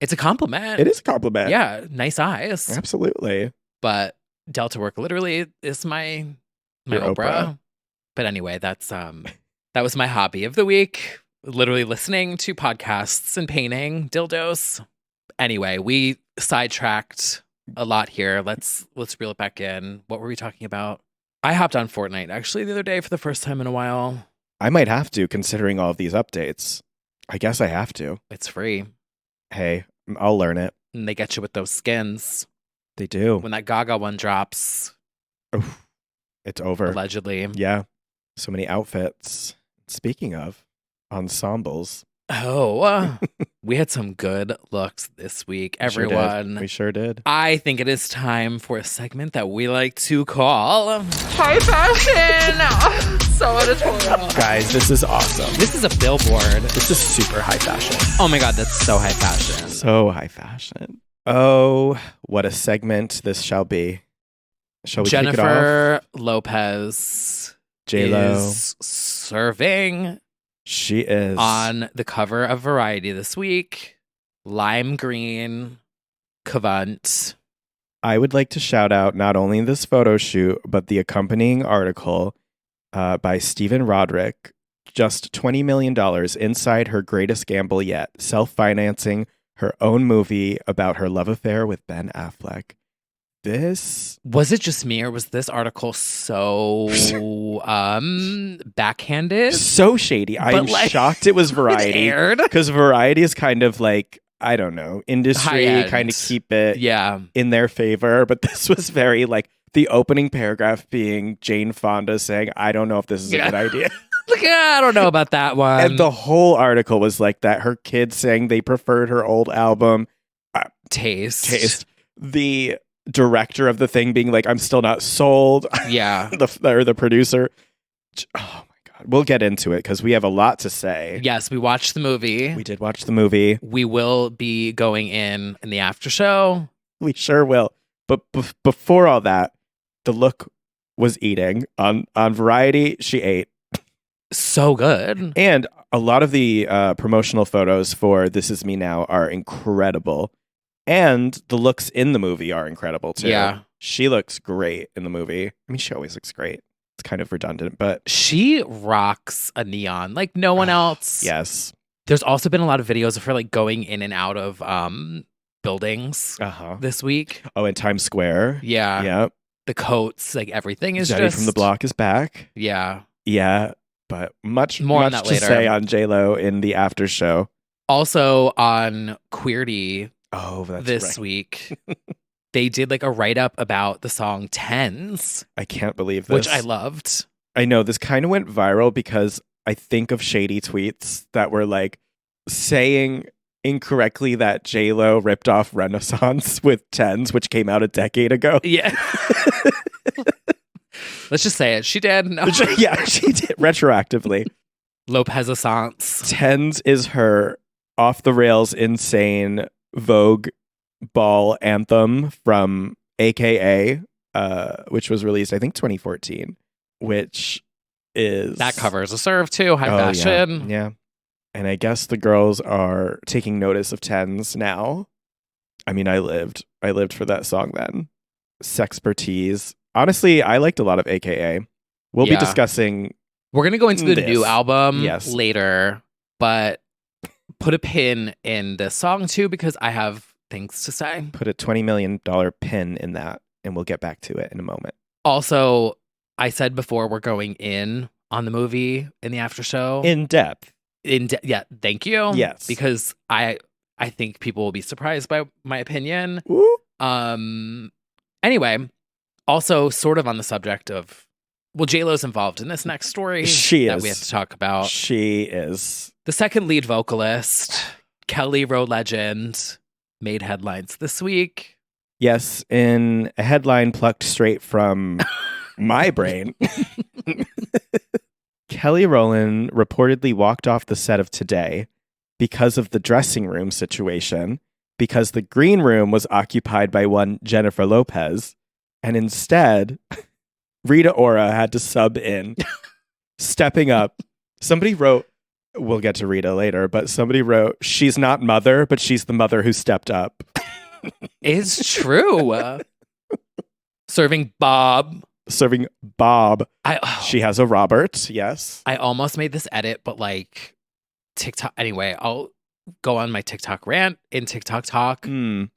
A: It's a compliment.
B: It is a compliment.
A: Yeah, nice eyes.
B: Absolutely.
A: But Delta Work literally is my
B: Your
A: Oprah.
B: Oprah.
A: But anyway, that's That was my hobby of the week. Literally listening to podcasts and painting dildos. Anyway, we sidetracked a lot here. Let's reel it back in. What were we talking about? I hopped on Fortnite actually the other day for the first time in a while.
B: I might have to, considering all of these updates. I guess I have to.
A: It's free.
B: Hey, I'll learn it.
A: And they get you with those skins.
B: They do.
A: When that Gaga one drops.
B: Oof, it's over.
A: Allegedly.
B: Yeah. So many outfits. Speaking of ensembles.
A: Oh, we had some good looks this week, everyone.
B: We sure did.
A: I think it is time for a segment that we like to call High Fashion. So editorial.
B: Guys, this is awesome.
A: This is a billboard.
B: This is super high fashion.
A: Oh my God, that's so high fashion.
B: So high fashion. Oh, what a segment this shall be. Shall we kick it off?
A: Jennifer Lopez
B: J-Lo.
A: is serving
B: She is.
A: on the cover of Variety this week. Lime green, Cavant.
B: I would like to shout out not only this photo shoot, but the accompanying article by Stephen Roderick. Just $20 million inside her greatest gamble yet, self-financing her own movie about her love affair with Ben Affleck. This
A: Was it just me or was this article so backhanded?
B: so shady. I'm
A: like,
B: shocked it was Variety.
A: Aired?
B: Because Variety is kind of like, I don't know, industry
A: High-end.
B: kind of keep it
A: Yeah.
B: in their favor. But this was very like the opening paragraph being Jane Fonda saying, I don't know if this is a
A: Yeah.
B: good idea.
A: Like, I don't know about that one.
B: And the whole article was like that. Her kids saying they preferred her old album.
A: Taste.
B: The director of the thing being like, I'm still not sold.
A: Yeah.
B: the producer. Oh my God. We'll get into it because we have a lot to say.
A: Yes, we watched the movie.
B: We did watch the movie.
A: We will be going in the after show.
B: We sure will. But before all that, the look was eating. On Variety, she ate.
A: So good.
B: And a lot of the promotional photos for This Is Me Now are incredible. And the looks in the movie are incredible too.
A: Yeah.
B: She looks great in the movie. I mean, she always looks great. It's kind of redundant, but
A: She rocks a neon like no one else.
B: yes.
A: There's also been a lot of videos of her like going in and out of buildings
B: Uh-huh.
A: this week.
B: Oh, in Times Square.
A: Yeah.
B: Yeah.
A: The coats, like everything is
B: Jenny
A: just
B: from the Block is back.
A: Yeah.
B: Yeah. But much
A: More on
B: much
A: that
B: to
A: later.
B: say on J-Lo in the after show.
A: Also on Queerty
B: Oh, that's
A: this
B: right.
A: week, they did like a write-up about the song Tens,
B: I can't believe this.
A: which I loved.
B: I know this kind of went viral because I think of shady tweets that were like saying incorrectly that J-Lo ripped off Renaissance with Tens, which came out a decade ago.
A: Yeah. Let's just say it. She did. No.
B: Yeah, she did retroactively.
A: Lopez-a-sance.
B: Tens is her off the rails insane Vogue ball anthem from AKA, which was released, I think, 2014, which is...
A: That covers a serve too. High fashion.
B: Yeah. And I guess the girls are taking notice of Tens now. I mean, I lived for that song then. Sexpertise. Honestly, I liked a lot of AKA. We'll be
A: Yeah.
B: discussing...
A: We're going to go into the
B: This.
A: new album
B: Yes.
A: later, but put a pin in this song too because I have things to say.
B: Put a $20 million pin in that, and we'll get back to it in a moment.
A: Also, I said before we're going in on the movie in the after show.
B: In depth.
A: Yeah, thank you.
B: Yes.
A: Because I think people will be surprised by my opinion.
B: Woo.
A: Anyway, also sort of on the subject of J-Lo's involved in this next story
B: She
A: that
B: is.
A: we have to talk about.
B: She is.
A: The second lead vocalist, Kelly Rowland, made headlines this week.
B: Yes, in a headline plucked straight from my brain. Kelly Rowland reportedly walked off the set of Today because of the dressing room situation, because the green room was occupied by one Jennifer Lopez, and instead, Rita Ora had to sub in, stepping up. Somebody wrote, we'll get to Rita later, but somebody wrote, she's not mother, but she's the mother who stepped up.
A: It's true. Serving Bob.
B: serving Bob. She has a Robert, yes.
A: I almost made this edit, but like TikTok. Anyway, I'll go on my TikTok rant in TikTok talk.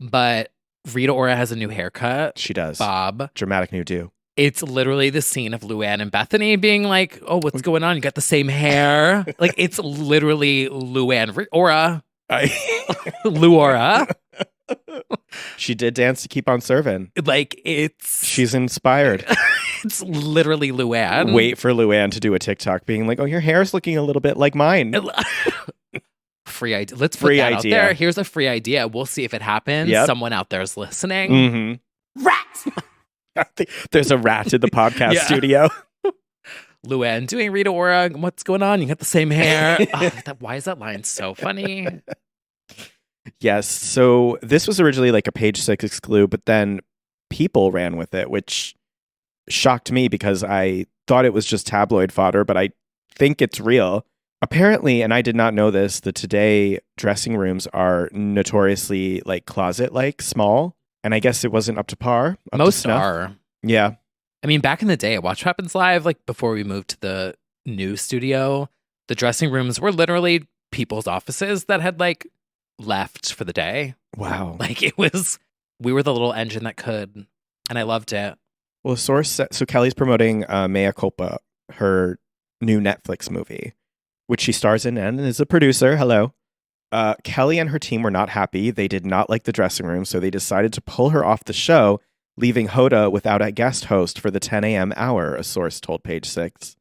A: But Rita Ora has a new haircut.
B: She does.
A: Bob.
B: Dramatic new do.
A: It's literally the scene of Luann and Bethany being like, oh, what's going on? You got the same hair. Like, it's literally Luann Ora. Lu Ora.
B: She did dance to keep on serving.
A: Like,
B: she's inspired.
A: It's literally Luann.
B: Wait for Luann to do a TikTok being like, oh, your hair's looking a little bit like mine.
A: Free idea. Let's put that out there. Here's a free idea. We'll see if it happens.
B: Yep.
A: Someone out there is listening.
D: Rat!
B: There's a rat in the podcast studio.
A: Luann doing Rita Ora. What's going on? You got the same hair. Why is that line so funny?
B: Yes. So this was originally like a Page 6 exclude, but then People ran with it, which shocked me because I thought it was just tabloid fodder, but I think it's real. Apparently, and I did not know this, the Today dressing rooms are notoriously like closet-like small. And I guess it wasn't up to par.
A: Most are.
B: Yeah.
A: I mean, back in the day at Watch What Happens Live, like before we moved to the new studio, the dressing rooms were literally people's offices that had like left for the day.
B: Wow.
A: Like we were the little engine that could, and I loved it.
B: Well, a source said, so Kelly's promoting Mea Culpa, her new Netflix movie, which she stars in and is a producer. Hello. Kelly and her team were not happy. They did not like the dressing room, so they decided to pull her off the show, leaving Hoda without a guest host for the 10 a.m. hour, a source told Page 6.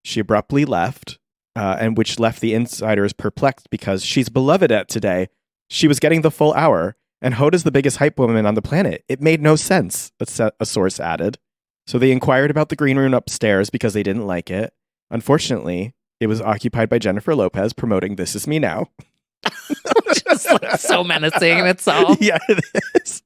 B: She abruptly left, and which left the insiders perplexed because she's beloved at Today. She was getting the full hour, and Hoda's the biggest hype woman on the planet. It made no sense, a source added. So they inquired about the green room upstairs because they didn't like it. Unfortunately, it was occupied by Jennifer Lopez promoting This Is Me Now.
A: Just like so menacing in itself.
B: Yeah, it is.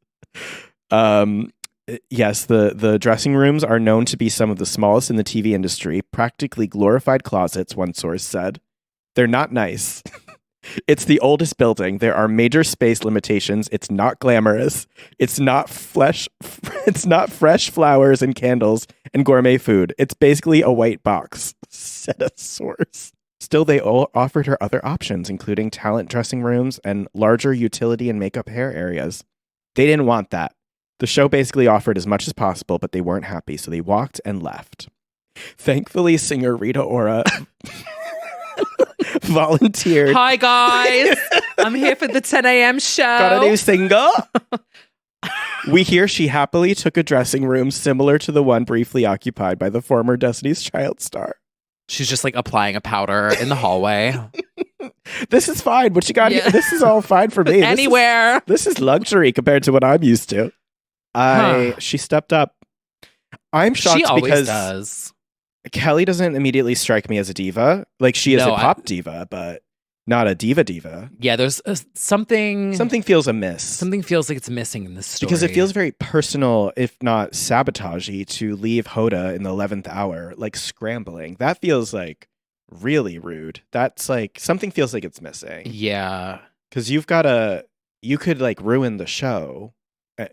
B: Yes, the dressing rooms are known to be some of the smallest in the TV industry, practically glorified closets, one source said. They're not nice. It's the oldest building. There are major space limitations. It's not glamorous. It's not fresh flowers and candles and gourmet food. It's basically a white box, said a source. Still, they all offered her other options, including talent dressing rooms and larger utility and makeup hair areas. They didn't want that. The show basically offered as much as possible, but they weren't happy, so they walked and left. Thankfully, singer Rita Ora volunteered.
A: Hi, guys. I'm here for the 10 a.m. show.
B: Got a new single? We hear she happily took a dressing room similar to the one briefly occupied by the former Destiny's Child star.
A: She's just like applying a powder in the hallway.
B: This is fine. What you got here? This is all fine for me.
A: Anywhere.
B: This is luxury compared to what I'm used to. She stepped up. I'm shocked
A: she always
B: because
A: does.
B: Kelly doesn't immediately strike me as a diva. Like she is a pop diva, but not a diva.
A: Yeah, there's something.
B: Something feels amiss.
A: Something feels like it's missing in this story.
B: Because it feels very personal, if not sabotagey, to leave Hoda in the 11th hour, like scrambling. That feels like really rude. That's like, something feels like it's missing.
A: Yeah.
B: Because you could like ruin the show.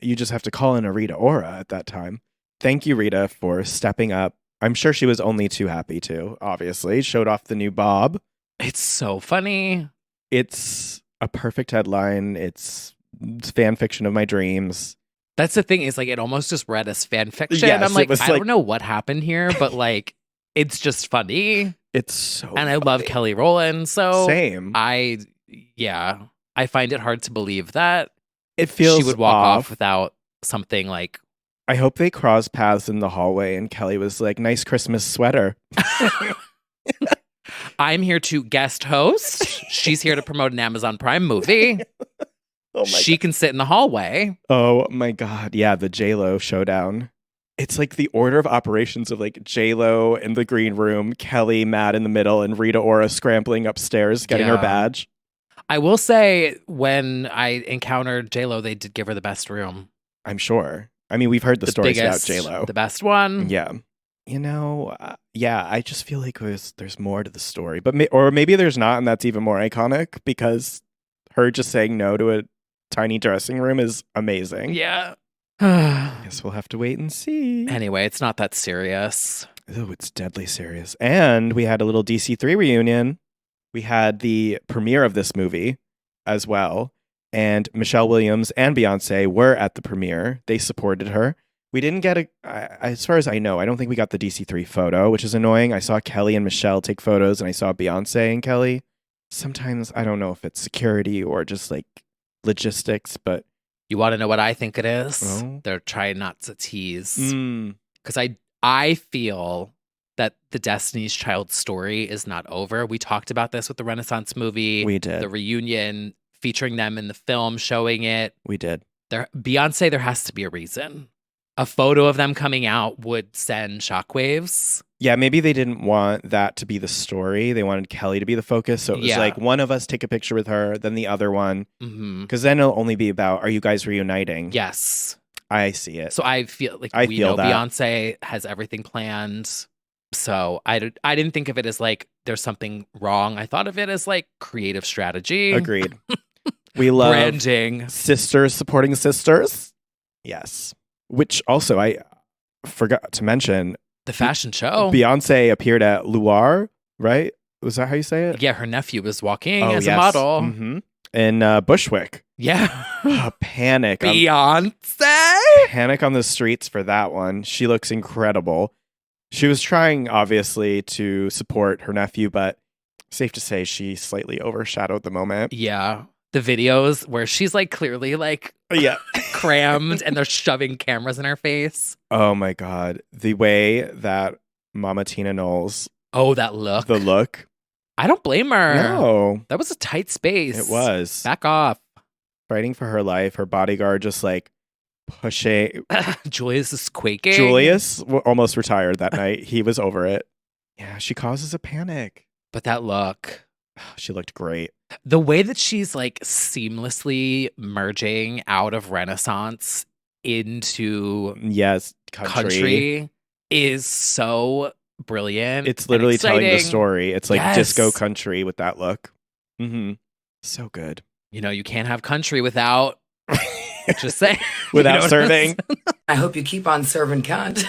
B: You just have to call in a Rita Ora at that time. Thank you, Rita, for stepping up. I'm sure she was only too happy to, obviously. Showed off the new bob.
A: It's so funny.
B: It's a perfect headline. It's fan fiction of my dreams.
A: That's the thing, is like it almost just read as fan fiction.
B: Yes,
A: I'm like, I don't know what happened here, but like it's just funny.
B: It's so
A: And I love Kelly Rowland, so
B: same.
A: I find it hard to believe that
B: it feels
A: she would walk off without something like.
B: I hope they crossed paths in the hallway and Kelly was like, nice Christmas sweater.
A: I'm here to guest host. She's here to promote an Amazon Prime movie. She can sit in the hallway.
B: Oh my God. Yeah, the J-Lo showdown. It's like the order of operations of like J-Lo in the green room, Kelly mad in the middle, and Rita Ora scrambling upstairs getting her badge.
A: I will say, when I encountered J-Lo, they did give her the best room.
B: I'm sure. I mean, we've heard the stories about J-Lo.
A: The best one.
B: Yeah. You know, I just feel like there's more to the story. But or maybe there's not, and that's even more iconic, because her just saying no to a tiny dressing room is amazing.
A: Yeah.
B: Guess we'll have to wait and see.
A: Anyway, it's not that serious.
B: Oh, it's deadly serious. And we had a little DC3 reunion. We had the premiere of this movie as well. And Michelle Williams and Beyonce were at the premiere. They supported her. We didn't get as far as I know, I don't think we got the DC3 photo, which is annoying. I saw Kelly and Michelle take photos, and I saw Beyonce and Kelly. Sometimes I don't know if it's security or just like logistics, but
A: You want to know what I think it is?
B: Oh.
A: They're trying not to tease. Because I feel that the Destiny's Child story is not over. We talked about this with the Renaissance movie.
B: We did.
A: The reunion, featuring them in the film, showing it.
B: We did.
A: Beyonce, there has to be a reason. A photo of them coming out would send shockwaves.
B: Yeah, maybe they didn't want that to be the story. They wanted Kelly to be the focus. So it was like one of us take a picture with her, then the other one. Because then it'll only be about, are you guys reuniting?
A: Yes.
B: I see it.
A: So I feel like
B: I
A: we
B: feel
A: know
B: that.
A: Beyonce has everything planned. So I didn't think of it as like there's something wrong. I thought of it as like creative strategy.
B: Agreed. We love
A: branding.
B: Sisters supporting sisters. Yes. Which also I forgot to mention.
A: The fashion show.
B: Beyonce appeared at Loire, right? Was that how you say it?
A: Yeah, her nephew was walking
B: Oh,
A: as
B: yes.
A: a model.
B: Mm-hmm. In Bushwick.
A: Yeah.
B: Panic.
A: Beyonce.
B: Panic on the streets for that one. She looks incredible. She was trying, obviously, to support her nephew, but safe to say she slightly overshadowed the moment.
A: Yeah. The videos where she's like clearly like
B: Yeah.
A: crammed and they're shoving cameras in her face.
B: Oh my God. The way that Mama Tina Knowles,
A: Oh, that look.
B: the look.
A: I don't blame her.
B: No,
A: That was a tight space.
B: it was.
A: Back off.
B: Fighting for her life. Her bodyguard just like pushing.
A: Julius is quaking.
B: Julius almost retired that night. He was over it. Yeah, she causes a panic.
A: But that look.
B: She looked great.
A: The way that she's like seamlessly merging out of Renaissance into
B: Yes,
A: country is so brilliant.
B: It's literally
A: and
B: telling the
A: exciting.
B: story. It's like
A: Yes.
B: disco country with that look. Mm-hmm. So good.
A: You know, you can't have country without just saying.
B: Without
A: You know what I'm
B: serving.
A: saying?
E: I hope you keep on serving cunt.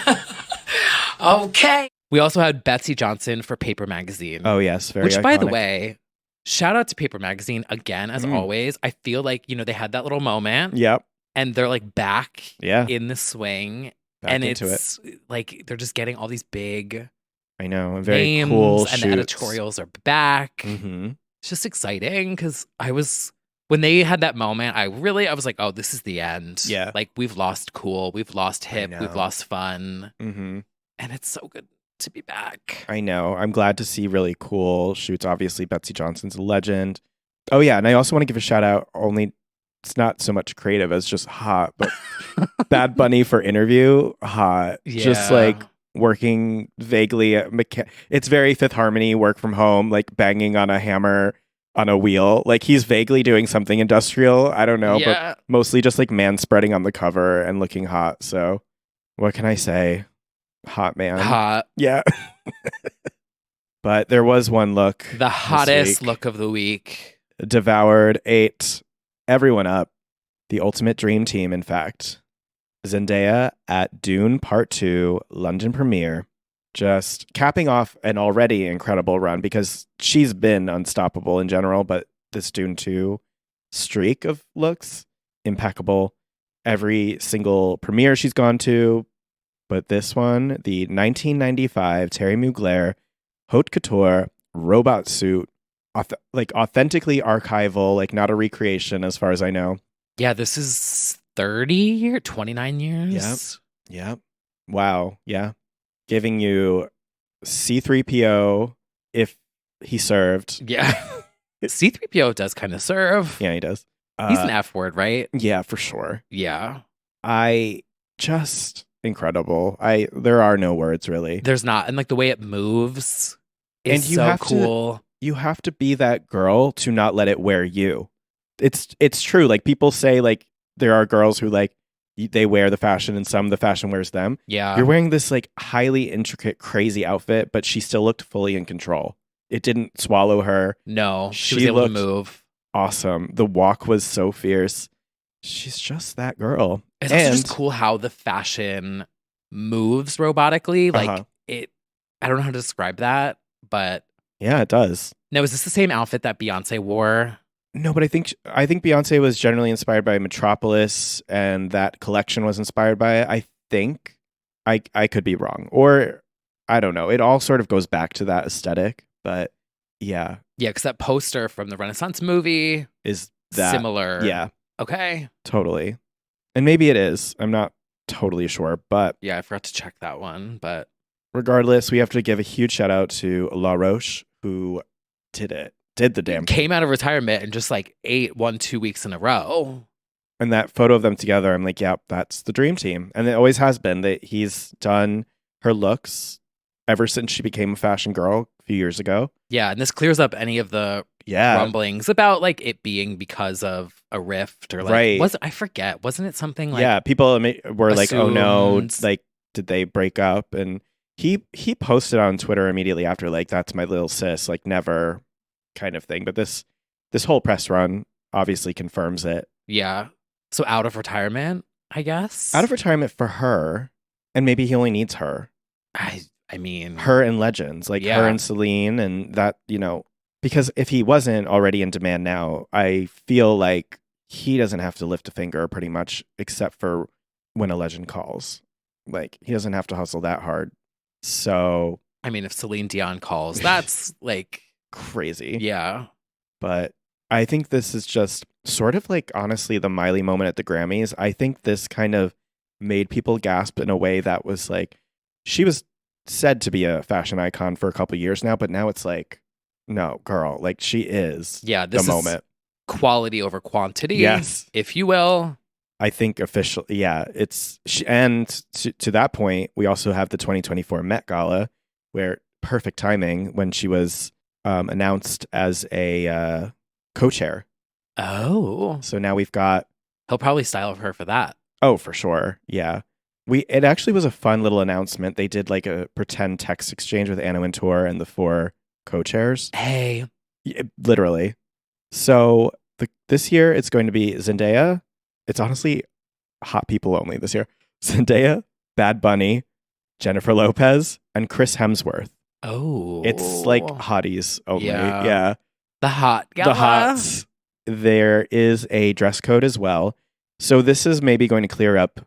E: Okay.
A: We also had Betsy Johnson for Paper Magazine.
B: Oh, yes. Very
A: which, by the
B: iconic.
A: way, shout out to Paper Magazine again, as always. I feel like, you know, they had that little moment
B: Yep.
A: and they're like back
B: Yeah.
A: in the swing.
B: Back
A: and
B: into
A: it's like they're just getting all these big
B: I know. Very
A: names
B: cool
A: and
B: shoots.
A: the editorials are back.
B: Mm-hmm.
A: It's just exciting because when they had that moment, I was like, oh, this is the end.
B: Yeah.
A: Like we've lost cool, we've lost hip,
B: know.
A: we've lost fun.
B: Mm-hmm.
A: And it's so good to be back.
B: I know. I'm glad to see really cool shoots. Obviously, Betsy Johnson's a legend. Oh, yeah. And I also want to give a shout out. Only it's not so much creative as just hot, but Bad Bunny for Interview, hot. Just
A: Yeah.
B: like working vaguely at it's very Fifth Harmony, work from home, like banging on a hammer on a wheel. Like he's vaguely doing something industrial. I don't know,
A: Yeah.
B: but mostly just like man spreading on the cover and looking hot. So what can I say? Hot man.
A: Hot.
B: Yeah. But there was one look.
A: The
B: this
A: hottest
B: week.
A: look of the week.
B: Devoured, ate everyone up. The ultimate dream team, in fact. Zendaya at Dune Part 2 London premiere. Just capping off an already incredible run because she's been unstoppable in general, but this Dune 2 streak of looks, impeccable. Every single premiere she's gone to, but this one, the 1995 Terry Mugler haute couture robot suit, authentically archival, like not a recreation as far as I know.
A: Yeah, this is 29 years.
B: Yep. Wow. Yeah. Giving you C3PO if he served.
A: Yeah. C3PO does kind of serve.
B: Yeah, he does.
A: He's an F word, right?
B: Yeah, for sure.
A: Yeah.
B: I just incredible. There are no words really.
A: There's not. And like the way it moves is
B: And you
A: so
B: have
A: cool.
B: You have to be that girl to not let it wear you. It's true. Like people say like there are girls who like they wear the fashion and some the fashion wears them.
A: Yeah.
B: You're wearing this like highly intricate, crazy outfit, but she still looked fully in control. It didn't swallow her.
A: No, she was
B: She
A: able to
B: looked
A: move.
B: Awesome. The walk was so fierce. She's just that girl.
A: It's also just cool how the fashion moves robotically. Like I don't know how to describe that, but
B: yeah, it does.
A: now is this the same outfit that Beyonce wore?
B: No, but I think Beyonce was generally inspired by Metropolis, and that collection was inspired by it. I think I could be wrong, or I don't know. It all sort of goes back to that aesthetic, but yeah,
A: because that poster from the Renaissance movie
B: is that
A: similar.
B: Yeah,
A: okay,
B: totally. And maybe it is. I'm not totally sure, but
A: yeah, I forgot to check that one. But
B: regardless, we have to give a huge shout out to La Roche, who did the damn thing.
A: Came out of retirement and just like ate 2 weeks in a row.
B: And that photo of them together, I'm like, yeah, that's the dream team. And it always has been. That he's done her looks ever since she became a fashion girl a few years ago.
A: Yeah, and this clears up any of the rumblings about like it being because of a rift or like I forget. Wasn't it something like
B: people were like, oh no,
A: like
B: did they break up? And he posted on Twitter immediately after, like, that's my little sis, like never kind of thing. But this whole press run obviously confirms it.
A: Yeah. So out of retirement, I guess.
B: Out of retirement for her, and maybe he only needs her.
A: I mean,
B: her and Legends, like her and Celine, and that, because if he wasn't already in demand now, I feel like he doesn't have to lift a finger pretty much, except for when a legend calls. Like, he doesn't have to hustle that hard. So,
A: I mean, if Celine Dion calls, that's like
B: crazy.
A: Yeah.
B: But I think this is just sort of like, honestly, the Miley moment at the Grammys. I think this kind of made people gasp in a way that was like, she was said to be a fashion icon for a couple years now, but now it's like, no, girl, like she is
A: this
B: the moment.
A: Quality over quantity,
B: yes,
A: if you will.
B: I think officially, it's and to that point, we also have the 2024 Met Gala, where perfect timing when she was announced as a co-chair.
A: Oh,
B: so now we've got.
A: He'll probably style her for that.
B: Oh, for sure, yeah. It actually was a fun little announcement. They did like a pretend text exchange with Anna Wintour and the 4 co-chairs.
A: Hey.
B: Yeah, literally. So this year it's going to be Zendaya. It's honestly hot people only this year. Zendaya, Bad Bunny, Jennifer Lopez, and Chris Hemsworth.
A: Oh.
B: It's like hotties only. Yeah.
A: The hot gala.
B: The hots. There is a dress code as well. So this is maybe going to clear up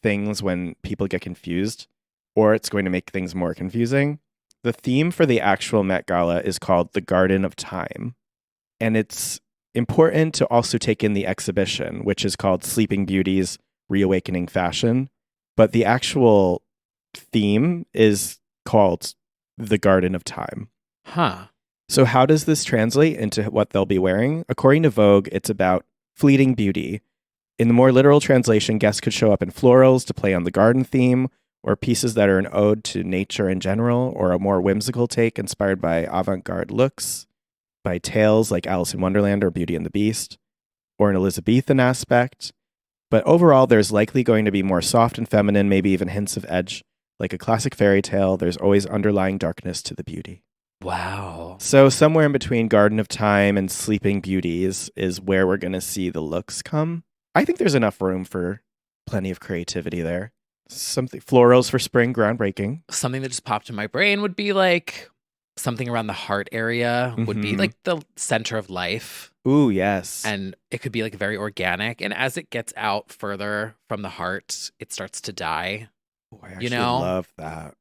B: things when people get confused, or it's going to make things more confusing. The theme for the actual Met Gala is called the Garden of Time. And it's important to also take in the exhibition, which is called Sleeping Beauty's Reawakening Fashion. But the actual theme is called the Garden of Time.
A: Huh.
B: So how does this translate into what they'll be wearing? According to Vogue, it's about fleeting beauty. In the more literal translation, guests could show up in florals to play on the garden theme, or pieces that are an ode to nature in general, or a more whimsical take inspired by avant-garde looks, by tales like Alice in Wonderland or Beauty and the Beast, or an Elizabethan aspect. But overall, there's likely going to be more soft and feminine, maybe even hints of edge. Like a classic fairy tale, there's always underlying darkness to the beauty.
A: Wow.
B: So somewhere in between Garden of Time and Sleeping Beauties is where we're going to see the looks come. I think there's enough room for plenty of creativity there. Something florals for spring, groundbreaking.
A: Something that just popped in my brain would be like something around the heart area would be like the center of life.
B: Ooh, yes.
A: And it could be like very organic. And as it gets out further from the heart, it starts to die.
B: Ooh, I actually love that.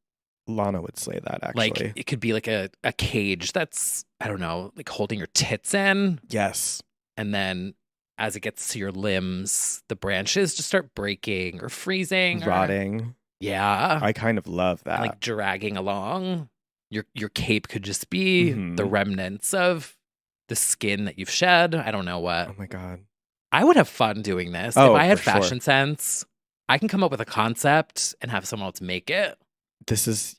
B: Lana would say that, actually.
A: Like it could be like a cage that's, I don't know, like holding your tits in.
B: Yes.
A: And then as it gets to your limbs, the branches just start breaking or freezing.
B: Rotting.
A: Yeah.
B: I kind of love that.
A: Like dragging along. Your cape could just be the remnants of the skin that you've shed. I don't know what.
B: Oh my God.
A: I would have fun doing this.
B: Oh,
A: if I had fashion sense, I can come up with a concept and have someone else make it.
B: This is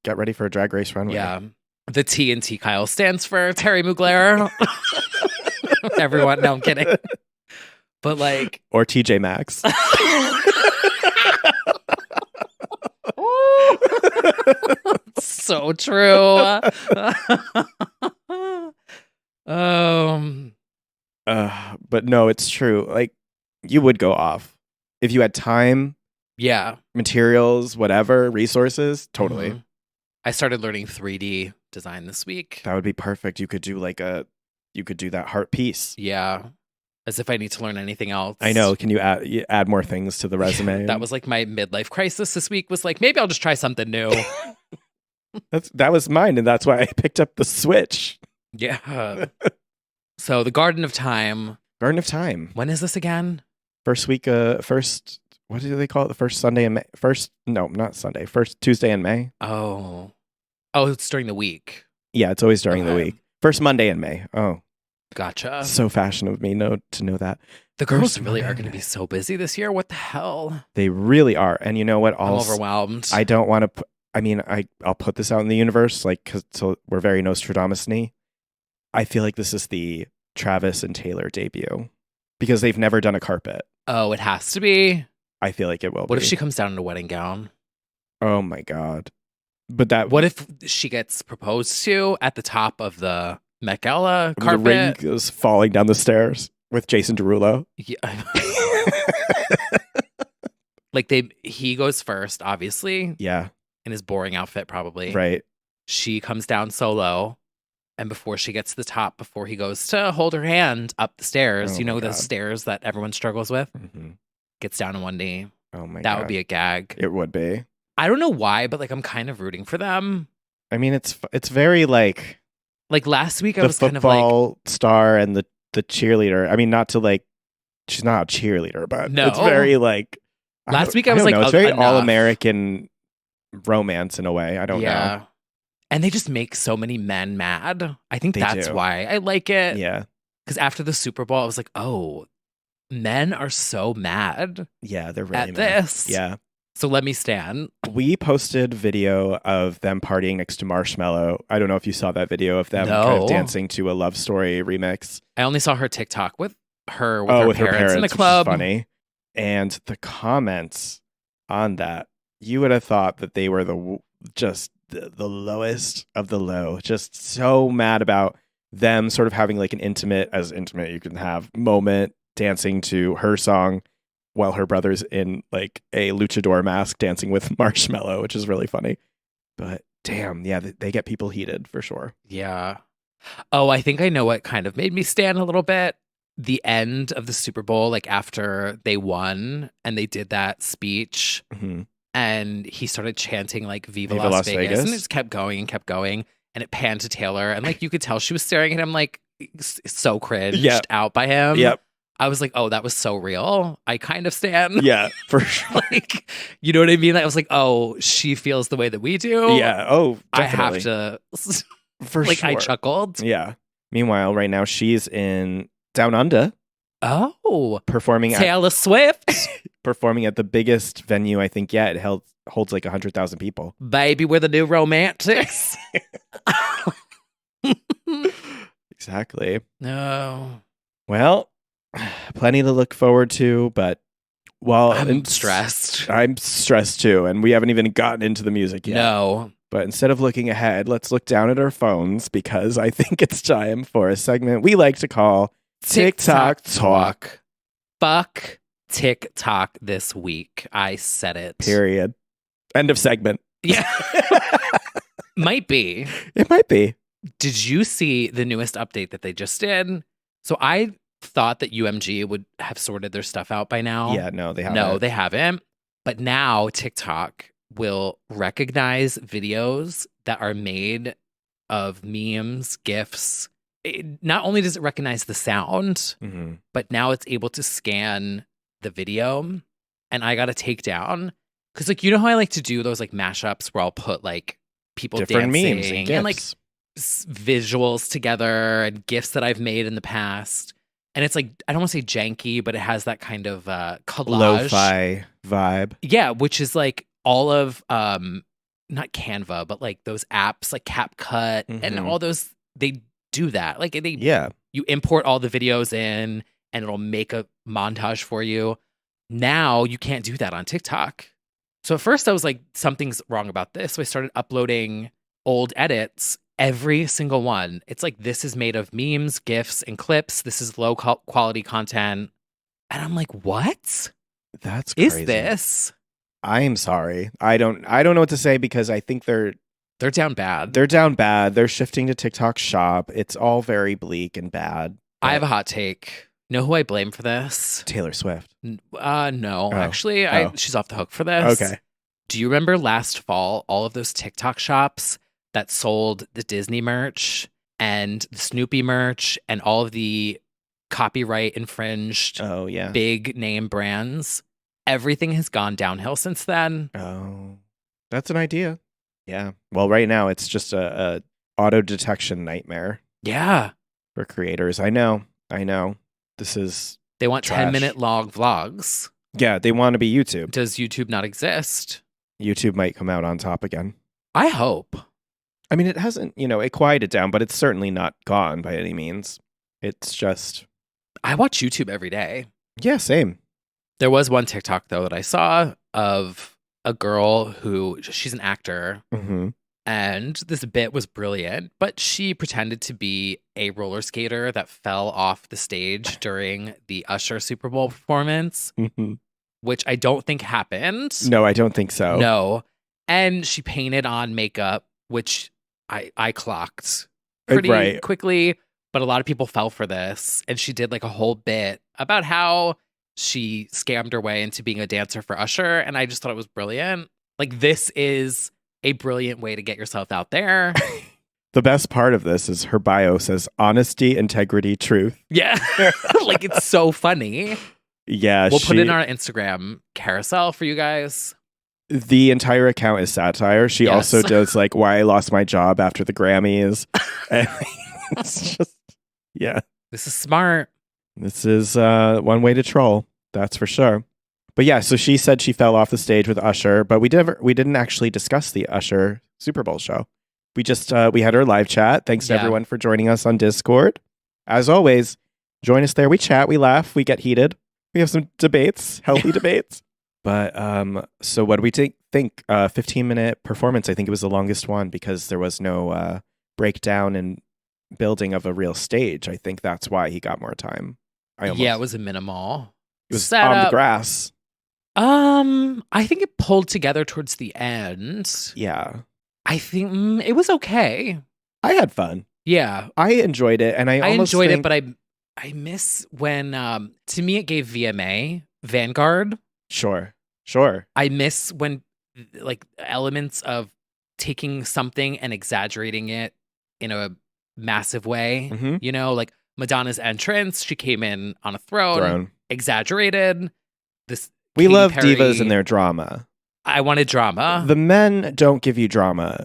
B: get ready for a drag race runway.
A: Yeah. The T in T Kyle stands for Terry Mugler. Everyone, no, I'm kidding. But like.
B: Or TJ Maxx.
A: So true.
B: But no, it's true. Like, you would go off if you had time,
A: Yeah.
B: materials, whatever, resources, totally.
A: Mhm. I started learning 3D design this week.
B: That would be perfect. You could do that heart piece.
A: Yeah. As if I need to learn anything else.
B: I know. Can you add more things to the resume?
A: That was like my midlife crisis this week, was like, maybe I'll just try something new.
B: that was mine, and that's why I picked up the Switch.
A: Yeah. So the Garden of Time.
B: Garden of Time.
A: When is this again?
B: First, what do they call it? The first Sunday in May? Not Sunday. First Tuesday in May.
A: Oh, it's during the week.
B: Yeah, it's always during the week. First Monday in May. Oh,
A: gotcha.
B: so fashion of me to know that.
A: The girls really are going to be so busy this year. What the hell?
B: They really are. And you know what?
A: I'm overwhelmed.
B: I don't want to. I'll put this out in the universe, so we're very Nostradamus-y. I feel like this is the Travis and Taylor debut because they've never done a carpet.
A: Oh, it has to be.
B: I feel like it will.
A: What if she comes down in a wedding gown?
B: Oh my God! But
A: what if she gets proposed to at the top of the Met Gala carpet?
B: The ring goes falling down the stairs with Jason Derulo.
A: Yeah. Like he goes first, obviously.
B: Yeah.
A: In his boring outfit, probably.
B: Right.
A: She comes down solo. And before she gets to the top, before he goes to hold her hand up the stairs, those stairs that everyone struggles with, gets down on one knee.
B: Oh my God.
A: That would be a gag.
B: It would be.
A: I don't know why, but I'm kind of rooting for them.
B: I mean, it's very like
A: last week I was kind of like
B: the football star and the cheerleader. I mean, not to she's not a cheerleader, but
A: no.
B: It's very like
A: last week I was like,
B: it's very all-American romance in a way. I don't know.
A: And they just make so many men mad. I think that's why I like it.
B: Yeah.
A: Because after the Super Bowl, I was like, oh, men are so mad.
B: Yeah, they're really
A: at
B: mad.
A: This.
B: Yeah.
A: So let me stand.
B: We posted video of them partying next to Marshmello. I don't know if you saw that video of them kind of dancing to a Love Story remix.
A: I only saw her TikTok with her parents in the club.
B: Which is funny. And the comments on that, you would have thought that they were the lowest of the low. Just so mad about them sort of having an intimate you can have moment dancing to her song while her brother's in a luchador mask dancing with Marshmello, which is really funny. But damn, yeah, they get people heated for sure.
A: Yeah. Oh, I think I know what kind of made me stand a little bit. The end of the Super Bowl, after they won and they did that speech, and he started chanting Viva Las Vegas, and it just kept going and kept going, and it panned to Taylor, and you could tell she was staring at him so cringed out by him.
B: Yep.
A: I was like, oh, that was so real. I kind of stand.
B: Yeah, for sure.
A: You know what I mean? I was like, oh, she feels the way that we do.
B: Yeah. Oh, definitely.
A: I have to.
B: For sure.
A: I chuckled.
B: Yeah. Meanwhile, right now she's in Down Under.
A: Oh.
B: Performing
A: Taylor Swift.
B: Performing at the biggest venue, I think, yet. It holds 100,000 people.
A: Baby, we're the new romantics.
B: Exactly.
A: No.
B: Well, plenty to look forward to, but
A: I'm stressed.
B: I'm stressed too, and we haven't even gotten into the music yet.
A: No.
B: But instead of looking ahead, let's look down at our phones because I think it's time for a segment we like to call TikTok Talk.
A: Fuck TikTok this week. I said it.
B: Period. End of segment.
A: Yeah. Might be.
B: It might be.
A: Did you see the newest update that they just did? So I thought that UMG would have sorted their stuff out by now.
B: Yeah, no, they haven't.
A: No, they haven't. But now TikTok will recognize videos that are made of memes, GIFs. Not only does it recognize the sound, but now it's able to scan the video. And I got to take down, because you know how I like to do those mashups where I'll put people
B: different
A: dancing
B: memes and
A: visuals together and GIFs that I've made in the past. And it's I don't want to say janky, but it has that kind of collage.
B: Lo-fi vibe.
A: Yeah, which is all of, not Canva, but those apps CapCut and all those, they do that. You import all the videos in and it'll make a montage for you. Now you can't do that on TikTok. So at first I was like, something's wrong about this. So I started uploading old edits, every single one. It's this is made of memes, GIFs, and clips. This is low quality content. And I'm like, what?
B: That's crazy.
A: is this?
B: I am sorry. I don't know what to say because I think they're
A: down bad.
B: They're down bad. They're shifting to TikTok Shop. It's all very bleak and bad.
A: I have a hot take. Know who I blame for this?
B: Taylor Swift.
A: No.
B: Oh.
A: Actually,
B: Oh.
A: she's off the hook for this.
B: Okay.
A: Do you remember last fall, all of those TikTok shops that sold the Disney merch and the Snoopy merch and all of the copyright infringed big name brands? Everything has gone downhill since then.
B: Oh, that's an idea. Yeah. Well, right now it's just a auto detection nightmare.
A: Yeah.
B: For creators. I know.
A: They want
B: trash.
A: 10-minute long vlogs.
B: Yeah, they want to be YouTube.
A: Does YouTube not exist?
B: YouTube might come out on top again.
A: I hope.
B: I mean, it hasn't, it quieted down, but it's certainly not gone by any means. It's just...
A: I watch YouTube every day.
B: Yeah, same.
A: There was one TikTok, though, that I saw of a girl who, she's an actor, and this bit was brilliant, but she pretended to be a roller skater that fell off the stage during the Usher Super Bowl performance, which I don't think happened.
B: No, I don't think so.
A: No. And she painted on makeup, which I clocked pretty quickly, but a lot of people fell for this. And she did like a whole bit about how she scammed her way into being a dancer for Usher. And I just thought it was brilliant. Like, this is a brilliant way to get yourself out there.
B: The best part of this is her bio says honesty, integrity, truth.
A: Yeah. Like, it's so funny.
B: Yeah.
A: We'll put it in our Instagram carousel for you guys.
B: The entire account is satire. She also does like why I lost my job after the Grammys. And it's just, yeah.
A: This is smart.
B: This is one way to troll. That's for sure. But yeah, so she said she fell off the stage with Usher, but we didn't actually discuss the Usher Super Bowl show. We just we had our live chat. Thanks to everyone for joining us on Discord. As always, join us there. We chat, we laugh, we get heated. We have some debates, healthy debates. But so what do we think? 15-minute performance. I think it was the longest one because there was no breakdown and building of a real stage. I think that's why he got more time.
A: It was a minimal.
B: It was on the grass.
A: I think it pulled together towards the end.
B: Yeah.
A: I think it was okay.
B: I had fun.
A: Yeah.
B: I enjoyed it. And I
A: enjoyed it, but I miss when, to me, it gave VMA, Vanguard.
B: Sure.
A: I miss when, like, elements of taking something and exaggerating it in a massive way. You know, like Madonna's entrance, she came in on a throne. Exaggerated.
B: We love divas and their drama.
A: I wanted drama.
B: The men don't give you drama.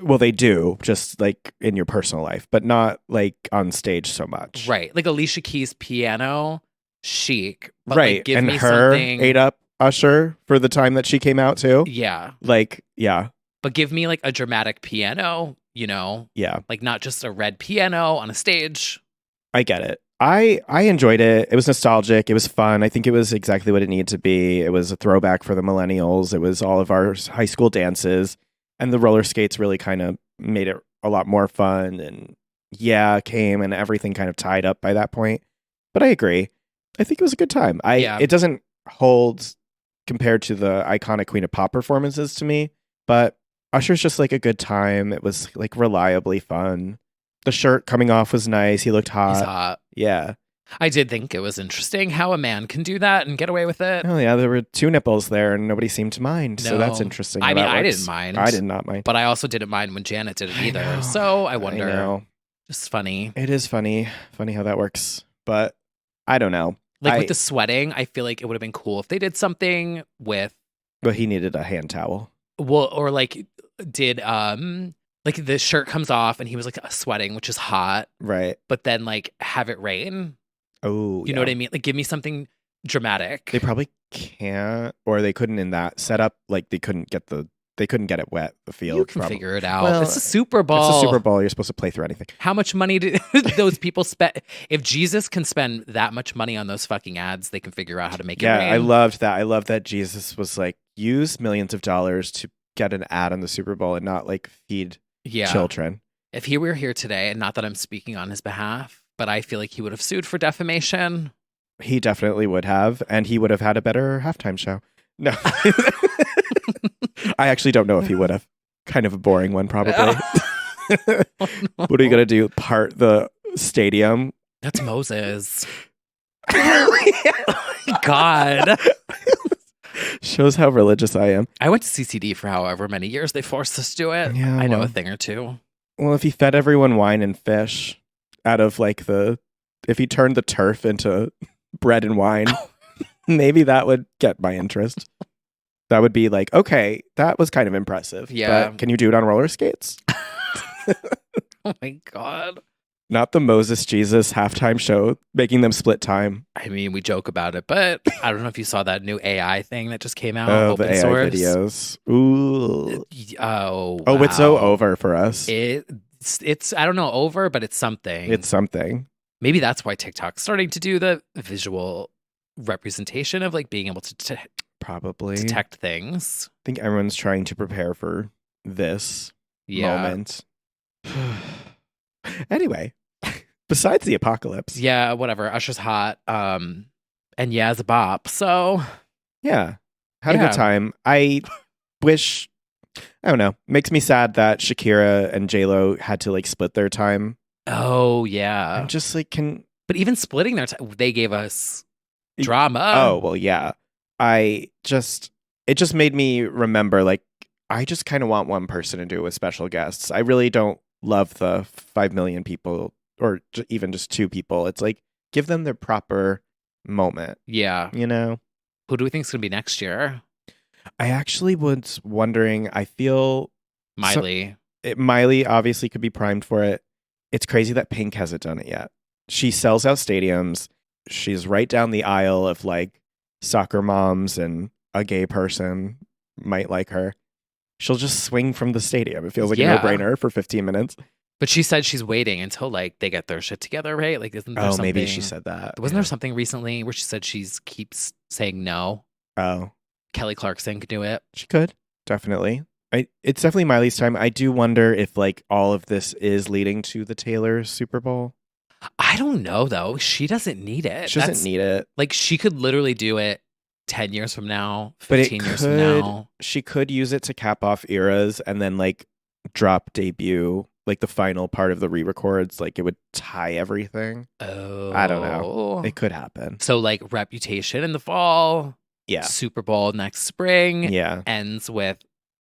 B: Well, they do, just like in your personal life, but not like on stage so much.
A: Right. Like Alicia Keys' piano, chic. But
B: right.
A: Like, give
B: and
A: me
B: her
A: something...
B: ate up Usher for the time that she came out too.
A: Yeah.
B: Like, yeah.
A: But give me like a dramatic piano, you know?
B: Yeah.
A: Like not just a red piano on a stage.
B: I get it. I enjoyed it. It was nostalgic. It was fun. I think it was exactly what it needed to be. It was a throwback for the millennials. It was all of our high school dances. And the roller skates really kind of made it a lot more fun. And came and everything kind of tied up by that point. But I agree. I think it was a good time. It doesn't hold compared to the iconic Queen of Pop performances to me. But Usher's just like a good time. It was like reliably fun. The shirt coming off was nice. He looked hot.
A: He's hot.
B: Yeah.
A: I did think it was interesting how a man can do that and get away with it.
B: Oh, yeah. There were 2 nipples there and nobody seemed to mind. No. So that's interesting.
A: I mean, I didn't mind.
B: I did not mind.
A: But I also didn't mind when Janet did it either. So I wonder.
B: I know.
A: Just funny.
B: It is funny. Funny how that works. But I don't know.
A: Like with the sweating, I feel like it would have been cool if they did something with.
B: Well, he needed a hand towel.
A: Well, or like did like the shirt comes off and he was like sweating, which is hot.
B: Right.
A: But then like have it rain.
B: Oh,
A: you know what I mean? Like give me something dramatic.
B: They probably can't, or they couldn't in that setup. Like they couldn't get it wet, the field.
A: You can figure it out. Well, it's a Super Bowl.
B: It's a Super Bowl. You're supposed to play through anything.
A: How much money did those people spend? If Jesus can spend that much money on those fucking ads, they can figure out how to make it rain.
B: Yeah, I loved that. I love that Jesus was like, use millions of dollars to get an ad on the Super Bowl and not like feed children.
A: If he were here today, and not that I'm speaking on his behalf, but I feel like he would have sued for defamation.
B: He definitely would have, and he would have had a better halftime show. No. I actually don't know if he would have. Kind of a boring one, probably. What are you going to do? Part the stadium?
A: That's Moses. God.
B: Shows how religious I am.
A: I went to CCD for however many years they forced us to do it.
B: Yeah,
A: I know
B: well.
A: a thing or two.
B: Well, if he fed everyone wine and fish out of like if he turned the turf into bread and wine, maybe that would get my interest. That would be like, okay, that was kind of impressive.
A: Yeah.
B: But can you do it on roller skates?
A: Oh my God.
B: Not the Moses Jesus halftime show, making them split time.
A: I mean, we joke about it, but I don't know if you saw that new AI thing that just came out.
B: Oh,
A: open
B: the AI
A: source
B: videos. Ooh.
A: Oh,
B: Oh, it's so
A: wow.
B: over for us.
A: It's I don't know, over, but it's something.
B: It's something.
A: Maybe that's why TikTok's starting to do the visual representation of like being able to
B: Probably.
A: detect things.
B: I think everyone's trying to prepare for this moment. Anyway, besides the apocalypse.
A: Yeah, whatever. Usher's hot. And Yaz a bop. So
B: Yeah. Had a
A: Yeah.
B: good time. I wish, I don't know, makes me sad that Shakira and J-Lo had to like split their time.
A: oh yeah.
B: I'm just like,
A: But even splitting their time, they gave us drama.
B: oh, well, yeah. It just made me remember, like, I just kind of want one person to do it with special guests. I really don't love the 5 million people or even just 2 people. It's like, give them their proper moment,
A: Yeah.
B: you know?
A: Who do we think is going to be next year?
B: I actually was wondering, I feel
A: Miley.
B: Miley obviously could be primed for it. It's crazy that Pink hasn't done it yet. She sells out stadiums. She's right down the aisle of like soccer moms, and a gay person might like her. She'll just swing from the stadium. It feels like
A: Yeah.
B: a no-brainer for 15 minutes.
A: But she said she's waiting until like they get their shit together, right? Like, isn't there
B: Oh,
A: something?
B: maybe she said that.
A: Wasn't there something recently where she said she's keeps saying no?
B: Oh,
A: Kelly Clarkson could do it.
B: she could. Definitely. It's definitely Miley's time. I do wonder if like all of this is leading to the Taylor Super Bowl.
A: I don't know though. She doesn't need it.
B: She doesn't need it.
A: Like she could literally do it 10 years from now,
B: But
A: 15 years from now.
B: she could use it to cap off eras and then like drop debut, like the final part of the re-records. Like it would tie everything.
A: Oh.
B: I don't know. It could happen.
A: So like Reputation in the fall.
B: Yeah.
A: Super Bowl next spring.
B: Yeah.
A: Ends with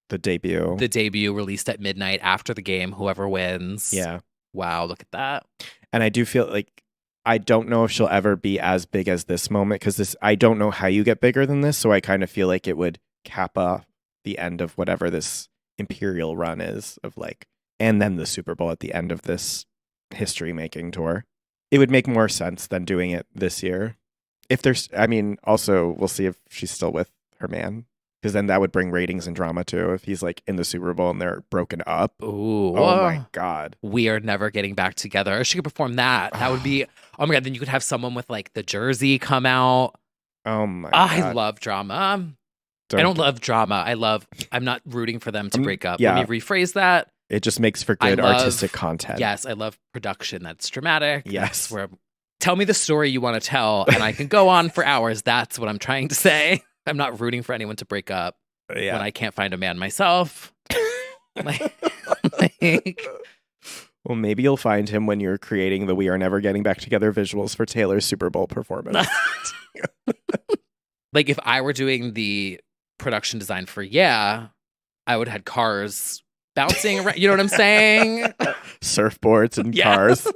B: The debut.
A: the debut released at midnight after the game, whoever wins.
B: Yeah.
A: Wow, look at that.
B: And I do feel like I don't know if she'll ever be as big as this moment, because I don't know how you get bigger than this. So I kind of feel like it would cap off the end of whatever this imperial run is of like, and then the Super Bowl at the end of this history making tour. It would make more sense than doing it this year. If there's, I mean, also we'll see if she's still with her man, because then that would bring ratings and drama too. If he's like in the Super Bowl and they're broken up.
A: Ooh.
B: Oh my God.
A: We are never getting back together. She could perform that. That would be, oh my God. Then you could have someone with like the jersey come out.
B: Oh my
A: I
B: God.
A: love drama. I don't love drama. I'm not rooting for them to break up.
B: yeah.
A: Let me rephrase that.
B: It just makes for good artistic content.
A: Yes, I love production that's dramatic.
B: Yes.
A: That's where tell me the story you want to tell, and I can go on for hours. That's what I'm trying to say. I'm not rooting for anyone to break up when I can't find a man myself. like,
B: well, maybe you'll find him when you're creating the "We Are Never Getting Back Together" visuals for Taylor's Super Bowl performance.
A: like if I were doing the production design for I would have had cars bouncing around. You know what I'm saying?
B: Surfboards and cars.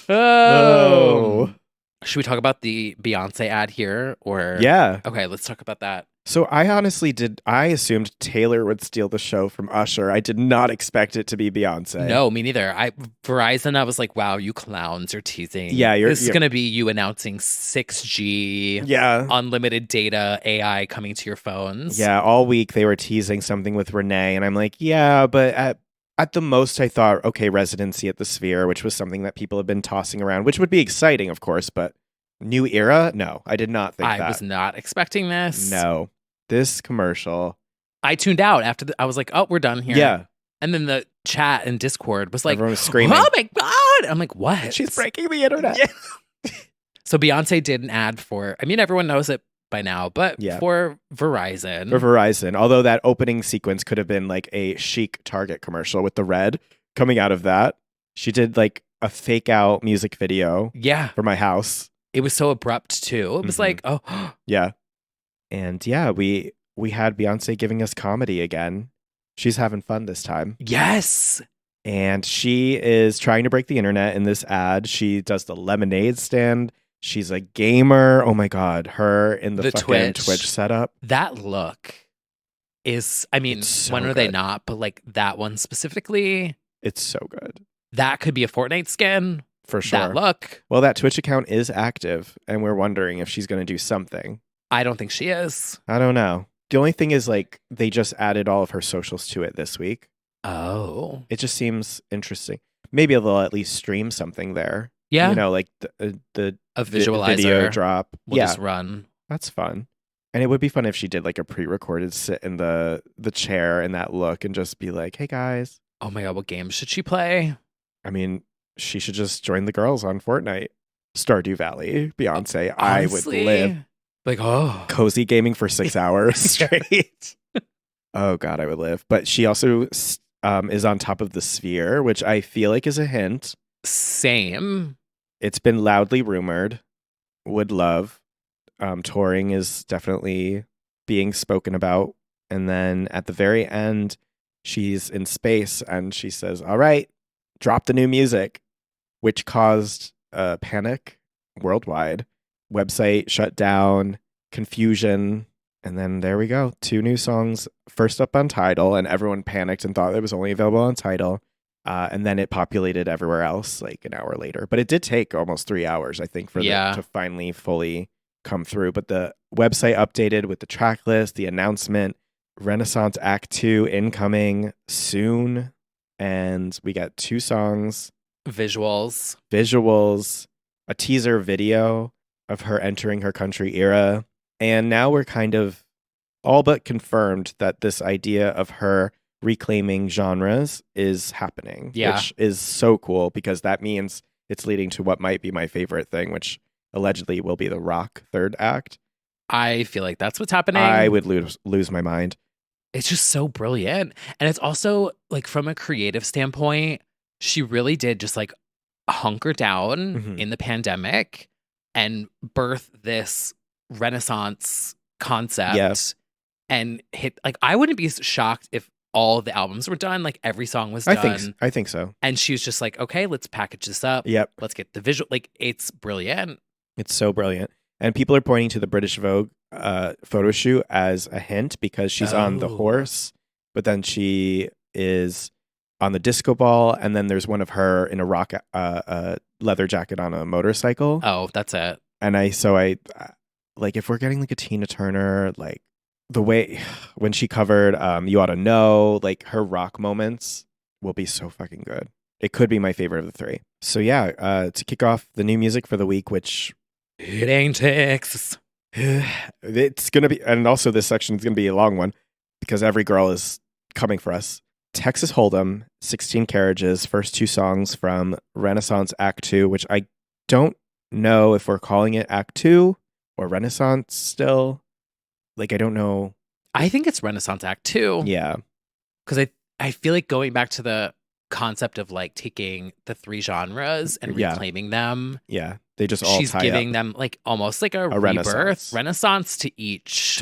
A: Oh. Should we talk about the Beyonce ad here? Or
B: Yeah.
A: Okay, let's talk about that.
B: So I assumed Taylor would steal the show from Usher. I did not expect it to be Beyonce.
A: No, me neither. Verizon, I was like, wow, you clowns are teasing.
B: Yeah,
A: this is gonna be you announcing 6G, unlimited data, AI coming to your phones.
B: Yeah, all week they were teasing something with Renee, and I'm like, yeah, but at the most I thought, okay, residency at the Sphere, which was something that people have been tossing around, which would be exciting, of course, but new era? No, I did not think that.
A: I was not expecting this.
B: No. This commercial.
A: I tuned out after I was like, oh, we're done here.
B: Yeah.
A: And then the chat and Discord was like,
B: everyone was screaming.
A: Oh my God. I'm like, what?
B: She's breaking the internet.
A: Yeah. So Beyonce did an ad for, I mean, everyone knows it by now, but for Verizon.
B: For Verizon. Although that opening sequence could have been like a chic Target commercial with the red coming out of that. She did like a fake out music video for my house.
A: It was so abrupt too. It was like, oh.
B: Yeah. And yeah, we had Beyonce giving us comedy again. She's having fun this time.
A: Yes.
B: And she is trying to break the internet in this ad. She does the lemonade stand. She's a gamer. Oh my God. Her in the fucking Twitch setup.
A: That look is, I mean,
B: so
A: when are they not? But like that one specifically.
B: It's so good.
A: That could be a Fortnite skin.
B: For sure.
A: That look.
B: Well, that Twitch account is active, and we're wondering if she's going to do something.
A: I don't think she is.
B: I don't know. The only thing is, like, they just added all of her socials to it this week.
A: Oh.
B: It just seems interesting. Maybe they'll at least stream something there.
A: Yeah.
B: You know, like the
A: visualizer
B: video drop.
A: Will just run.
B: That's fun. And it would be fun if she did like a pre-recorded sit in the chair in that look and just be like, hey guys.
A: Oh my God, what game should she play?
B: I mean, she should just join the girls on Fortnite. Stardew Valley, Beyonce.
A: Honestly,
B: I would live.
A: Like, oh.
B: Cozy gaming for 6 hours straight. Oh God, I would live. But she also is on top of the sphere, which I feel like is a hint.
A: Same.
B: It's been loudly rumored. Would love. Touring is definitely being spoken about. And then at the very end, she's in space and she says, all right, drop the new music, which caused panic worldwide. Website shut down, confusion. And then there we go. 2 new songs, first up on Tidal, and everyone panicked and thought it was only available on Tidal. And then it populated everywhere else like an hour later. But it did take almost 3 hours, I think, for to finally fully come through. But the website updated with the track list, the announcement, Renaissance Act 2 incoming soon. And we got 2 songs.
A: Visuals,
B: a teaser video of her entering her country era. And now we're kind of all but confirmed that this idea of her reclaiming genres is happening, which is so cool because that means it's leading to what might be my favorite thing, which allegedly will be the rock third act.
A: I feel like that's what's happening.
B: I would lose my mind.
A: It's just so brilliant. And it's also like from a creative standpoint, she really did just like hunker down in the pandemic and birth this Renaissance concept and hit, like, I wouldn't be shocked if all the albums were done, like every song was done.
B: I think so.
A: And she was just like, okay, let's package this up.
B: Yep.
A: Let's get the visual. Like, it's brilliant.
B: It's so brilliant. And people are pointing to the British Vogue photo shoot as a hint because she's on the horse, but then she is on the disco ball, and then there's one of her in a rock leather jacket on a motorcycle.
A: Oh, that's it.
B: And I like, if we're getting like a Tina Turner, like the way when she covered You Ought to Know, like her rock moments will be so fucking good. It could be my favorite of the 3. So yeah, to kick off the new music for the week, which
A: it ain't Texas.
B: It's going to be, and also this section is going to be a long one because every girl is coming for us. Texas Hold'em, 16 Carriages, first 2 songs from Renaissance Act 2, which I don't know if we're calling it Act 2 or Renaissance still. Like, I don't know.
A: I think it's Renaissance Act 2.
B: Yeah.
A: Because I feel like going back to the concept of like taking the 3 genres and reclaiming them.
B: Yeah. They just all
A: she's
B: tie
A: giving
B: up.
A: them like almost like a rebirth, renaissance to each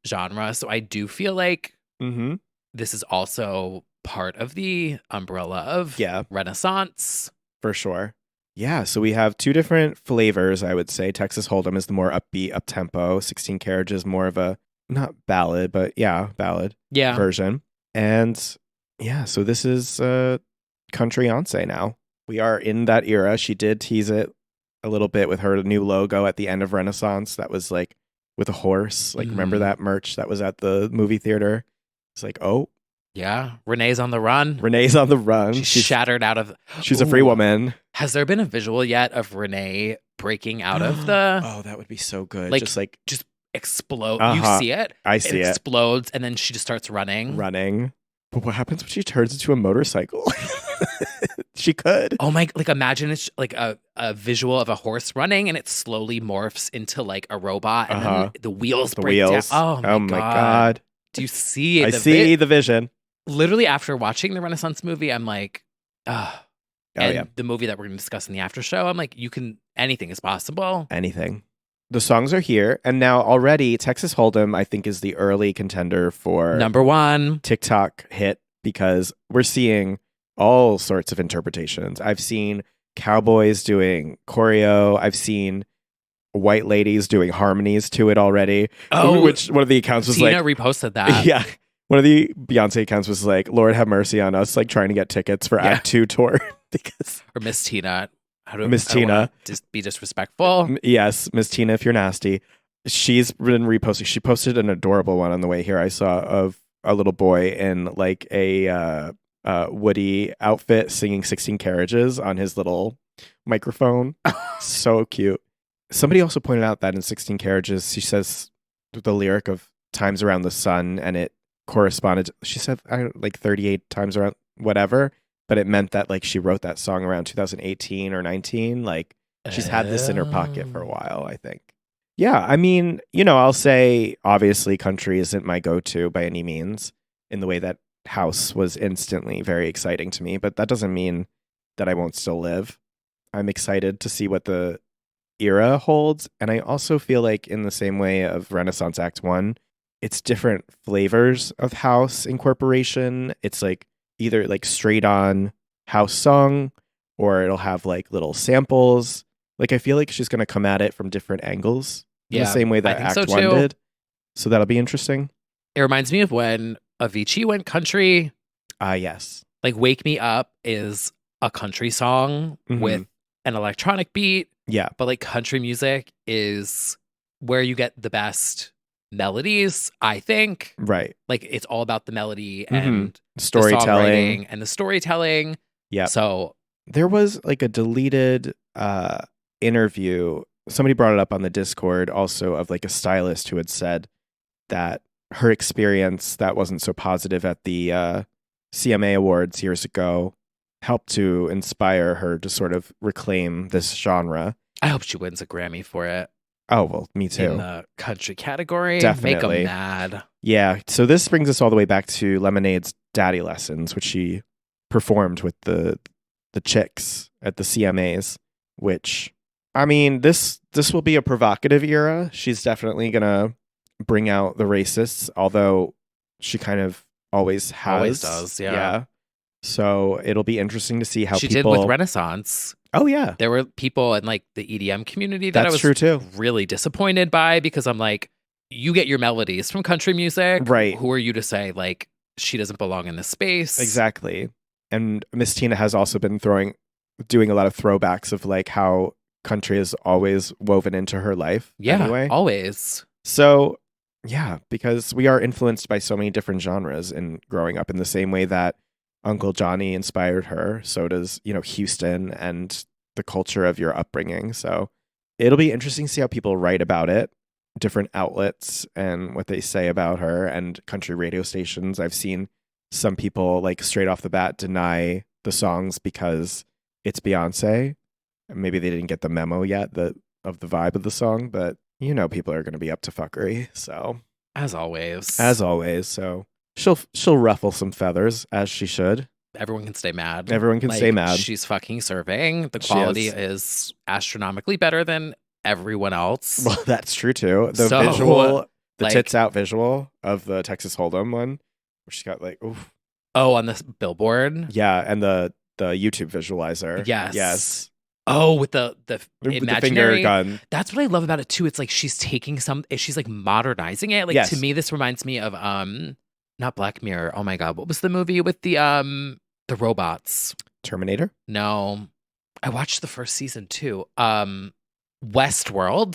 A: genre. So I do feel like this is also part of the umbrella of Renaissance.
B: For sure. Yeah, so we have 2 different flavors, I would say. Texas Hold'em is the more upbeat, up-tempo. 16 Carriages, more of a, not ballad, but ballad version. And yeah, so this is country Beyonce now. We are in that era. She did tease it a little bit with her new logo at the end of Renaissance. That was like with a horse. Like, remember that merch that was at the movie theater? It's like, oh.
A: Yeah, Renee's on the run.
B: She's
A: shattered out of...
B: She's a free woman.
A: Has there been a visual yet of Renee breaking out of the...
B: Oh, that would be so good.
A: Like, just explode. You see it?
B: I see it.
A: It explodes, and then she just starts running.
B: But what happens when she turns into a motorcycle? She could.
A: Oh my, like imagine it's like a visual of a horse running and it slowly morphs into like a robot and then the wheels break down. Oh my God. Do you see
B: I see the vision.
A: Literally after watching the Renaissance movie, I'm like, oh. And
B: yeah.
A: the movie that we're going to discuss in the after show, I'm like, anything is possible.
B: Anything. The songs are here. And now already Texas Hold'em, I think, is the early contender for
A: number one
B: TikTok hit because we're seeing all sorts of interpretations. I've seen cowboys doing choreo. I've seen white ladies doing harmonies to it already.
A: Oh,
B: which one of the accounts was
A: Tina
B: like...
A: reposted that.
B: Yeah. One of the Beyonce accounts was like, Lord have mercy on us, like trying to get tickets for Act 2 tour. Because
A: or Miss Tina.
B: Miss Tina.
A: Just be disrespectful.
B: Yes, Miss Tina, if you're nasty. She's been reposting. She posted an adorable one on the way here I saw of a little boy in like a Woody outfit singing 16 Carriages on his little microphone. So cute. Somebody also pointed out that in 16 Carriages, she says the lyric of Times Around the Sun and it corresponded. She said like 38 times around whatever, but it meant that like she wrote that song around 2018 or 19. Like she's had this in her pocket for a while, I think. Yeah, I mean, I'll say obviously country isn't my go-to by any means in the way that house was instantly very exciting to me, but that doesn't mean that I won't still live. I'm excited to see what the era holds, and I also feel like in the same way of Renaissance Act 1, it's different flavors of house incorporation. It's like either like straight on house song or it'll have like little samples. Like I feel like she's going to come at it from different angles in the same way that Act 1 did. So that'll be interesting.
A: It reminds me of when Avicii went country.
B: Yes.
A: Like Wake Me Up is a country song with an electronic beat.
B: Yeah.
A: But like country music is where you get the best melodies, I think.
B: Right.
A: Like it's all about the melody and
B: storytelling
A: and the storytelling.
B: Yeah.
A: So
B: there was like a deleted interview. Somebody brought it up on the Discord also of like a stylist who had said that her experience that wasn't so positive at the CMA Awards years ago helped to inspire her to sort of reclaim this genre.
A: I hope she wins a Grammy for it.
B: Oh, well, me too.
A: In the country category.
B: Definitely.
A: Make them mad.
B: Yeah. So this brings us all the way back to Lemonade's Daddy Lessons, which she performed with the chicks at the CMAs, which, I mean, this will be a provocative era. She's definitely going to bring out the racists, although she kind of always has.
A: Always does, yeah.
B: So it'll be interesting to see how
A: she
B: people...
A: did with Renaissance.
B: Oh, yeah.
A: There were people in like the EDM community that
B: That's
A: I was
B: true too.
A: Really disappointed by because I'm like, you get your melodies from country music.
B: Right.
A: Who are you to say like she doesn't belong in this space?
B: Exactly. And Miss Tina has also been doing a lot of throwbacks of like how country is always woven into her life.
A: Yeah,
B: anyway.
A: Always.
B: So, yeah, because we are influenced by so many different genres in growing up in the same way that Uncle Johnny inspired her. So does, Houston and the culture of your upbringing. So it'll be interesting to see how people write about it, different outlets and what they say about her and country radio stations. I've seen some people like straight off the bat deny the songs because it's Beyonce. Maybe they didn't get the memo yet of the vibe of the song, but people are going to be up to fuckery. So
A: as always.
B: So she'll ruffle some feathers as she should.
A: Everyone can stay mad.
B: Everyone can stay mad.
A: She's fucking serving. The quality is astronomically better than everyone else.
B: Well, that's true too. The visual, the tits out visual of the Texas Hold'em one, where she's got like, oof.
A: Oh, on this billboard?
B: Yeah, and the YouTube visualizer. Yes.
A: Oh, with the imaginary
B: finger gun.
A: That's what I love about it too. It's like she's taking she's like modernizing it. Like
B: yes.
A: To me, this reminds me of not Black Mirror. Oh my God, what was the movie with the robots?
B: Terminator?
A: No, I watched the first season too. Westworld.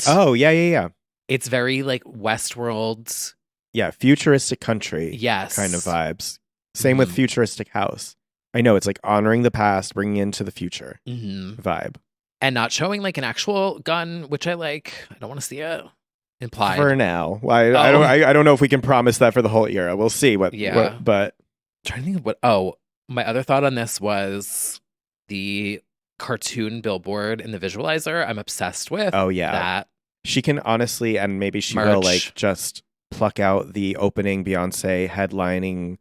B: Oh yeah.
A: It's very like Westworld.
B: Yeah, futuristic country.
A: Yes,
B: kind of vibes. Same with futuristic house. I know it's like honoring the past, bringing into the future vibe,
A: and not showing like an actual gun, which I like. I don't want to see it implied
B: for now. I don't know if we can promise that for the whole era. We'll see what.
A: Yeah,
B: but
A: I'm trying to think of what. Oh, My other thought on this was the cartoon billboard in the visualizer. I'm obsessed with.
B: Oh, yeah.
A: That.
B: She can honestly, and maybe she
A: Merch.
B: will, like, just pluck out the opening Beyonce headlining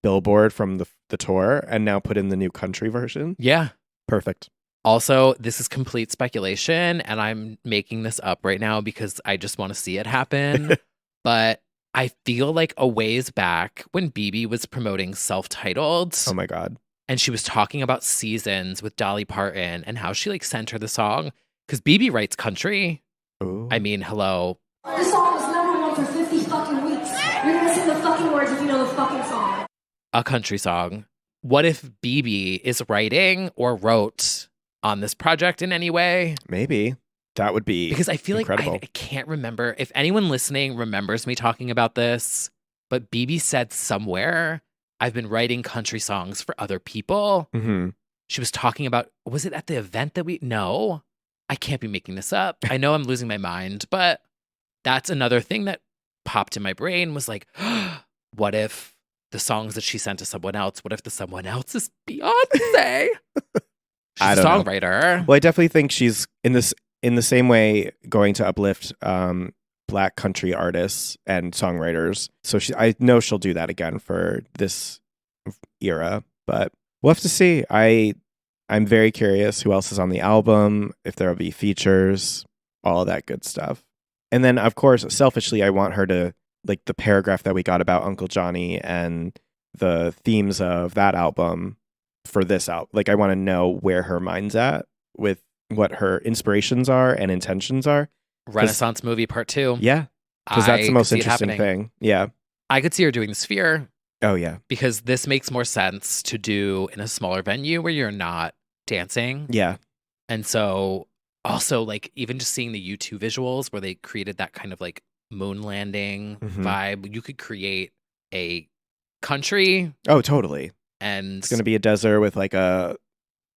B: billboard from the tour and now put in the new country version.
A: Yeah.
B: Perfect.
A: Also, this is complete speculation, and I'm making this up right now because I just want to see it happen. But I feel like a ways back when BB was promoting Self-Titled.
B: Oh my God.
A: And she was talking about Seasons with Dolly Parton and how she like sent her the song. Because BB writes country.
B: Ooh.
A: I mean, hello.
F: This song was #1 for 50 fucking weeks. You're gonna sing the fucking words if you know the fucking song.
A: A country song. What if BB is writing or wrote on this project in any way?
B: Maybe. That would be
A: Because I feel
B: incredible.
A: like I can't remember if anyone listening remembers me talking about this, but BB said somewhere, I've been writing country songs for other people.
B: Mm-hmm.
A: She was talking about, was it at the event that no, I can't be making this up. I know I'm losing my mind, but that's another thing that popped in my brain was like, what if the songs that she sent to someone else, what if the someone else is Beyonce? She's
B: I
A: a
B: don't know.
A: songwriter.
B: Well, I definitely think she's in the same way going to uplift Black country artists and songwriters. So I know she'll do that again for this era, but we'll have to see. I'm very curious who else is on the album, if there'll be features, all of that good stuff. And then, of course, selfishly, I want her to, like, the paragraph that we got about Uncle Johnny and the themes of that album for this album. Like, I want to know where her mind's at with what her inspirations are and intentions are.
A: Renaissance movie part 2.
B: Yeah, because that's the
A: I
B: most
A: could see it
B: interesting
A: happening.
B: thing. Yeah.
A: I could see her doing the Sphere
B: Oh, yeah.
A: because this makes more sense to do in a smaller venue where you're not dancing.
B: Yeah.
A: And so also like even just seeing the U2 visuals where they created that kind of like moon landing vibe, you could create a country
B: Oh, totally.
A: and
B: It's going to be a desert with like a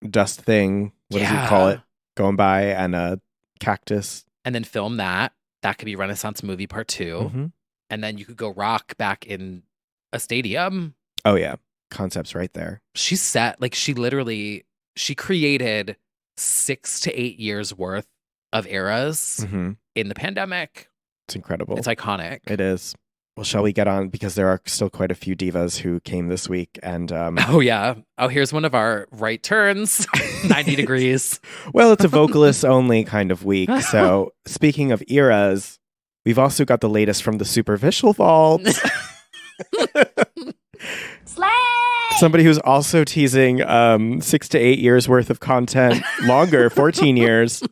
B: dust thing. What does he call it? Going by, and a cactus.
A: and then film that. That could be Renaissance movie part 2.
B: Mhm.
A: And then you could go rock back in a stadium.
B: Oh, yeah. Concepts right there.
A: She's set, like she created 6 to 8 years worth of eras in the pandemic.
B: It's incredible.
A: It's iconic.
B: It is. Well, shall we get on? Because there are still quite a few divas who came this week. And
A: Oh, yeah. Oh, here's one of our right turns, 90 degrees.
B: well, it's a vocalist only kind of week. So speaking of eras, we've also got the latest from the Superficial Vaults.
F: Slay!
B: Somebody who's also teasing 6 to 8 years worth of content, longer, 14 years.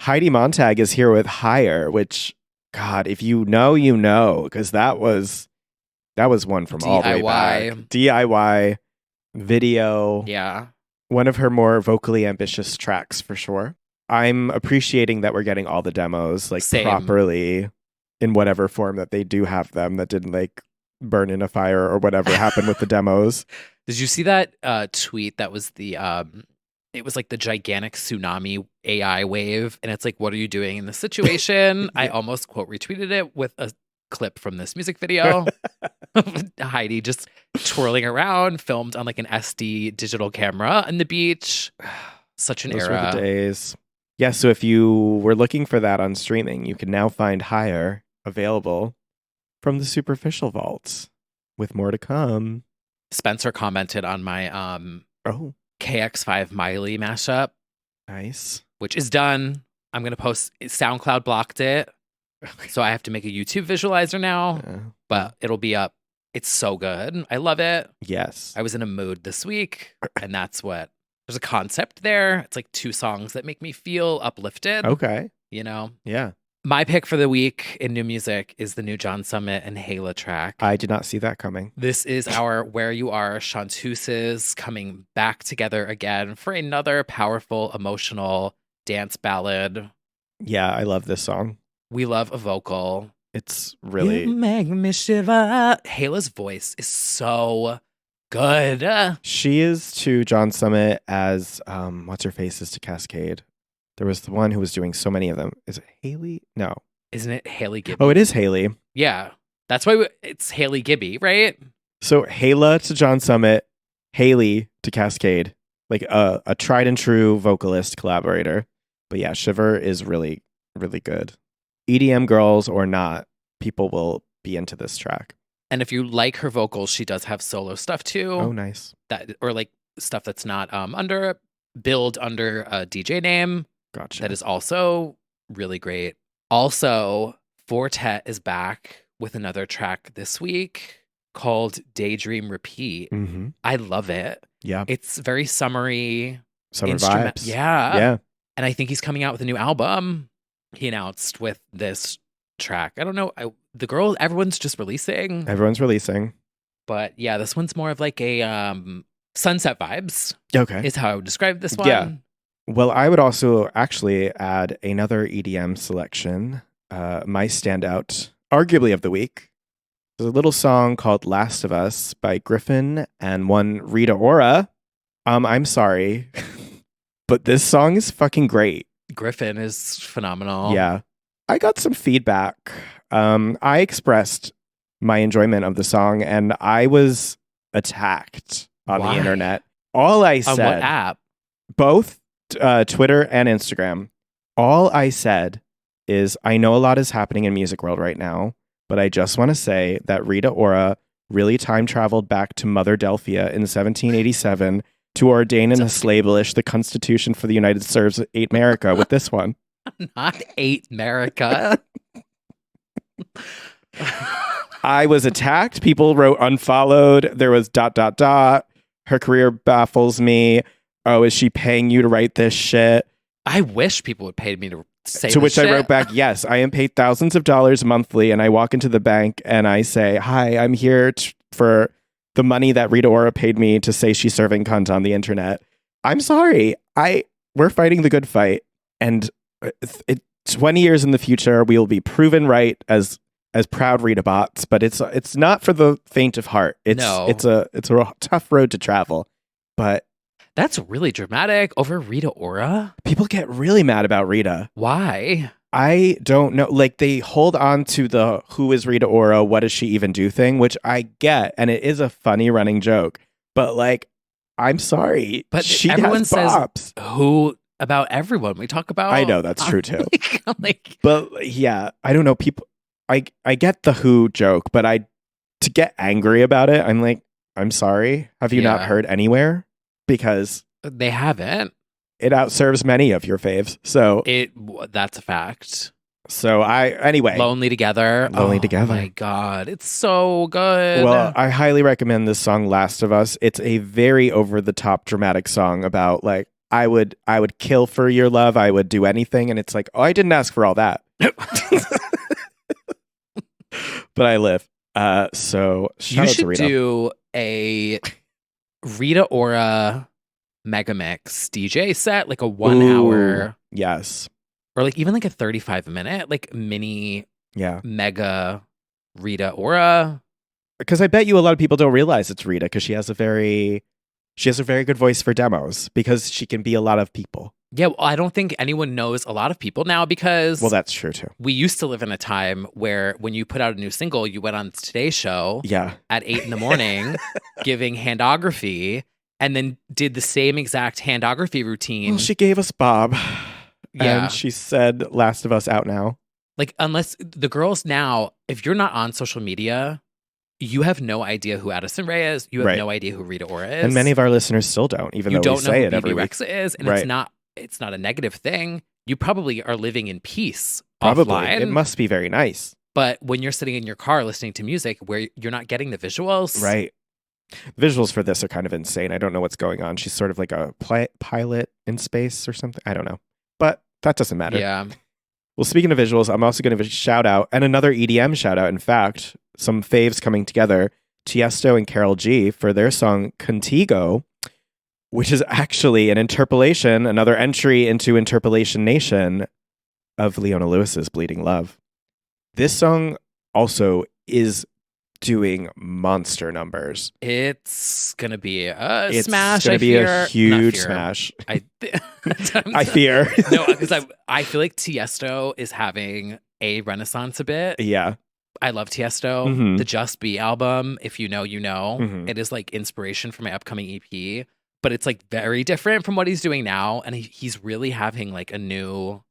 B: Heidi Montag is here with Higher, which, God, if you know, you know, because that was one from all the way back. DIY video.
A: Yeah.
B: One of her more vocally ambitious tracks for sure. I'm appreciating that we're getting all the demos like
A: Same.
B: properly in whatever form that they do have them, that didn't like burn in a fire or whatever happened with the demos.
A: Did you see that tweet that was it was like the gigantic tsunami AI wave, and it's like, what are you doing in this situation? I almost quote retweeted it with a clip from this music video. Heidi just twirling around, filmed on like an SD digital camera on the beach. Such an
B: Those
A: era.
B: were the days. Yeah, so if you were looking for that on streaming, you can now find Higher available from the Superficial Vaults, with more to come.
A: Spencer commented on my
B: Oh,
A: KX5 Miley mashup,
B: nice.
A: which is done. I'm going to post, SoundCloud blocked it. So I have to make a YouTube visualizer now, but it'll be up. It's so good. I love it.
B: Yes.
A: I was in a mood this week, and that's what, there's a concept there. It's like 2 songs that make me feel uplifted.
B: Okay.
A: You know?
B: Yeah.
A: My pick for the week in new music is the new John Summit and Hala track.
B: I did not see that coming.
A: This is our Where You Are chanteuses coming back together again for another powerful, emotional dance ballad.
B: Yeah, I love this song.
A: We love a vocal.
B: It's really...
A: You make me shiver. Hala's voice is so good.
B: She is to John Summit as what's her face is to Cascade. There was the one who was doing so many of them. Is it Haley? No.
A: Isn't it Haley Gibby?
B: Oh, it is Haley.
A: Yeah. That's why it's Haley Gibby, right?
B: So Hala to John Summit, Haley to Cascade, like a tried and true vocalist collaborator. But yeah, Shiver is really, really good. EDM girls or not, people will be into this track.
A: And if you like her vocals, she does have solo stuff too.
B: Oh, nice.
A: That or like stuff that's not under a DJ name.
B: Gotcha.
A: That is also really great. Also, Fortet is back with another track this week called Daydream Repeat.
B: Mm-hmm.
A: I love it.
B: Yeah.
A: It's very summery.
B: Summer vibes.
A: Yeah.
B: Yeah.
A: And I think he's coming out with a new album. He announced with this track. I don't know. Everyone's just releasing.
B: Everyone's releasing.
A: But yeah, this one's more of like a sunset vibes.
B: Okay.
A: Is how I would describe this one.
B: Yeah. Well, I would also actually add another EDM selection. My standout, arguably of the week, is a little song called Last of Us by Griffin and one Rita Ora. I'm sorry, but this song is fucking great.
A: Griffin is phenomenal.
B: Yeah. I got some feedback. I expressed my enjoyment of the song and I was attacked on
A: Why?
B: the internet. All I said,
A: On what app?
B: both Twitter and Instagram, all I said is, I know a lot is happening in music world right now, but I just want to say that Rita Ora really time traveled back to Mother Delphia in 1787 to ordain and establish the Constitution for the United States of America with this one.
A: Not 8 America.
B: I was attacked. People wrote unfollowed. There was ... Her career baffles me. Oh, is she paying you to write this shit?
A: I wish people would pay me to say
B: To
A: this
B: which
A: shit.
B: I wrote back, yes, I am paid thousands of dollars monthly, and I walk into the bank and I say, hi, I'm here for the money that Rita Ora paid me to say she's serving cunt on the internet. I'm sorry. We're fighting the good fight, and 20 years in the future, we will be proven right as proud Rita bots, but it's not for the faint of heart. It's a tough road to travel, but
A: That's really dramatic over Rita Ora.
B: people get really mad about Rita.
A: Why?
B: I don't know. Like, they hold on to the who is Rita Ora, what does she even do thing, which I get, and it is a funny running joke. But like, I'm sorry,
A: But
B: she
A: everyone
B: has
A: says
B: bops.
A: who about everyone. We talk about.
B: I know that's true too.
A: like,
B: But yeah, I don't know. People, I get the who joke, but to get angry about it, I'm like, I'm sorry. Have you not
A: Yeah.
B: heard anywhere? Because
A: they haven't.
B: it outserves many of your faves. So
A: That's a fact.
B: Anyway.
A: Lonely Together.
B: Lonely Together.
A: Oh my God. It's so good.
B: Well, I highly recommend this song, Last of Us. It's a very over the top dramatic song about like, I would kill for your love. I would do anything. And it's like, oh, I didn't ask for all that. But I live. So shout
A: you
B: out to
A: should
B: Rita.
A: do a Rita Ora Megamix DJ set, like a 1 hour,
B: Yes.
A: or like even like a 35-minute, like mini
B: Yeah.
A: mega Rita Ora.
B: Because I bet you a lot of people don't realize it's Rita because she has a very good voice for demos because she can be a lot of people.
A: Yeah, well, I don't think anyone knows a lot of people now because
B: Well, that's true too.
A: we used to live in a time where when you put out a new single, you went on Today's Show
B: Yeah.
A: at 8 in, giving handography, and then did the same exact handography routine.
B: Well, she gave us Bob.
A: Yeah.
B: And she said, Last of Us out now.
A: Like, unless the girls now, if you're not on social media, you have no idea who Addison Rae is. You have
B: Right.
A: no idea who Rita Ora is.
B: And many of our listeners still don't, even
A: you
B: though
A: don't
B: we
A: know
B: say
A: who
B: it every
A: BB
B: week.
A: Rexa is, and
B: Right.
A: it's not a negative thing. You probably are living in peace
B: Probably.
A: offline.
B: It must be very nice.
A: But when you're sitting in your car listening to music where you're not getting the visuals,
B: Right. The visuals for this are kind of insane. I don't know what's going on. She's sort of like a pilot in space or something. I don't know. But that doesn't matter.
A: Yeah.
B: Well, speaking of visuals, I'm also going to shout out, and another EDM shout out, in fact, some faves coming together, Tiesto and Karol G for their song Contigo, which is actually an interpolation, another entry into Interpolation Nation of Leona Lewis's Bleeding Love. This song also is doing monster numbers.
A: It's gonna be a
B: It's
A: smash.
B: going
A: I
B: to be
A: fear.
B: a
A: Not
B: huge
A: fear.
B: smash.
A: I
B: I fear.
A: No, because I feel like Tiesto is having a renaissance a bit.
B: Yeah.
A: I love Tiesto.
B: Mhm.
A: The Just Be album, if you know, you know.
B: Mhm.
A: It is like inspiration for my upcoming EP, but it's like very different from what he's doing now. And he's really having like a new.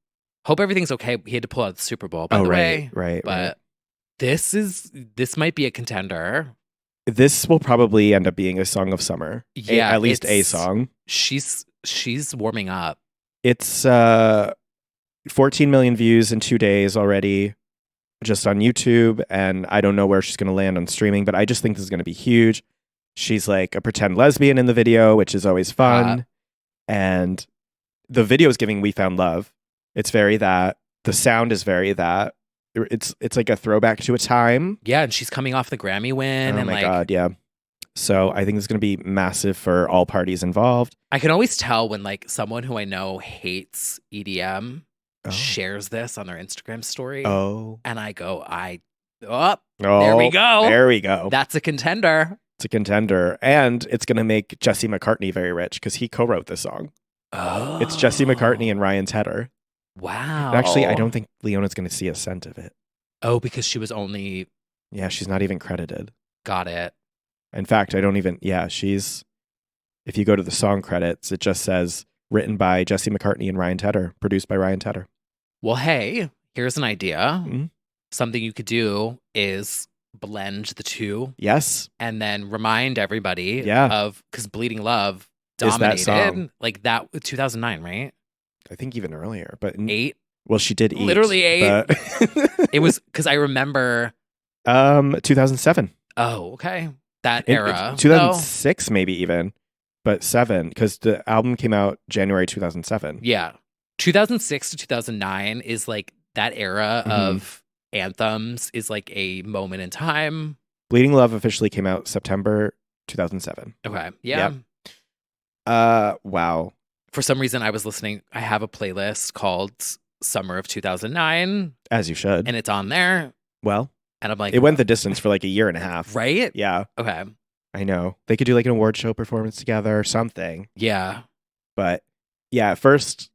A: Hope everything's okay. He had to pull out the Super Bowl, by the way.
B: Right.
A: But this might be a contender.
B: This will probably end up being a song of summer.
A: Yeah,
B: At least a
A: it's-
B: song.
A: She's warming up.
B: It's 14 million views in 2 days already, just on YouTube, and I don't know where she's going to land on streaming, but I just think this is going to be huge. She's like a pretend lesbian in the video, which is always fun. And the video is giving We Found Love. It's very that. The sound is very that. It's like a throwback to a time.
A: Yeah, and she's coming off the Grammy win.
B: Oh
A: and
B: my
A: like,
B: God, yeah. So I think it's going to be massive for all parties involved.
A: I can always tell when like someone who I know hates EDM shares this on their Instagram story.
B: Oh.
A: And I go, there we go.
B: There we go.
A: That's a contender.
B: It's a contender. And it's going to make Jesse McCartney very rich because he co-wrote this song.
A: Oh.
B: It's Jesse McCartney and Ryan Tedder.
A: Wow.
B: Actually, I don't think Leona's going to see a cent of it.
A: Oh, because she was only...
B: Yeah, she's not even credited.
A: Got it.
B: In fact, I don't even... Yeah, she's... If you go to the song credits, it just says written by Jesse McCartney and Ryan Tedder, produced by Ryan Tedder.
A: Well, hey, here's an idea.
B: Mhm.
A: Something you could do is blend the two.
B: Yes.
A: And then remind everybody of... Because Bleeding Love
B: Is that
A: dominated.
B: song.
A: Like that 2009, right?
B: I think even earlier, but...
A: 8?
B: Well, she did eat.
A: Literally 8.
B: But
A: It was... Because I remember...
B: 2007.
A: Oh, okay. That era.
B: 2006 maybe even, but 7, because the album came out January 2007.
A: Yeah. 2006 to 2009 is like that era of anthems is like a moment in time.
B: Bleeding Love officially came out September 2007.
A: Okay. Yeah.
B: Wow.
A: For some reason, I was listening. I have a playlist called Summer of 2009.
B: As you should.
A: And it's on there.
B: Well,
A: and I'm like,
B: it went the distance for like a year and a half.
A: Right?
B: Yeah.
A: Okay.
B: I know. They could do like an award show performance together or something.
A: Yeah.
B: But yeah, at first,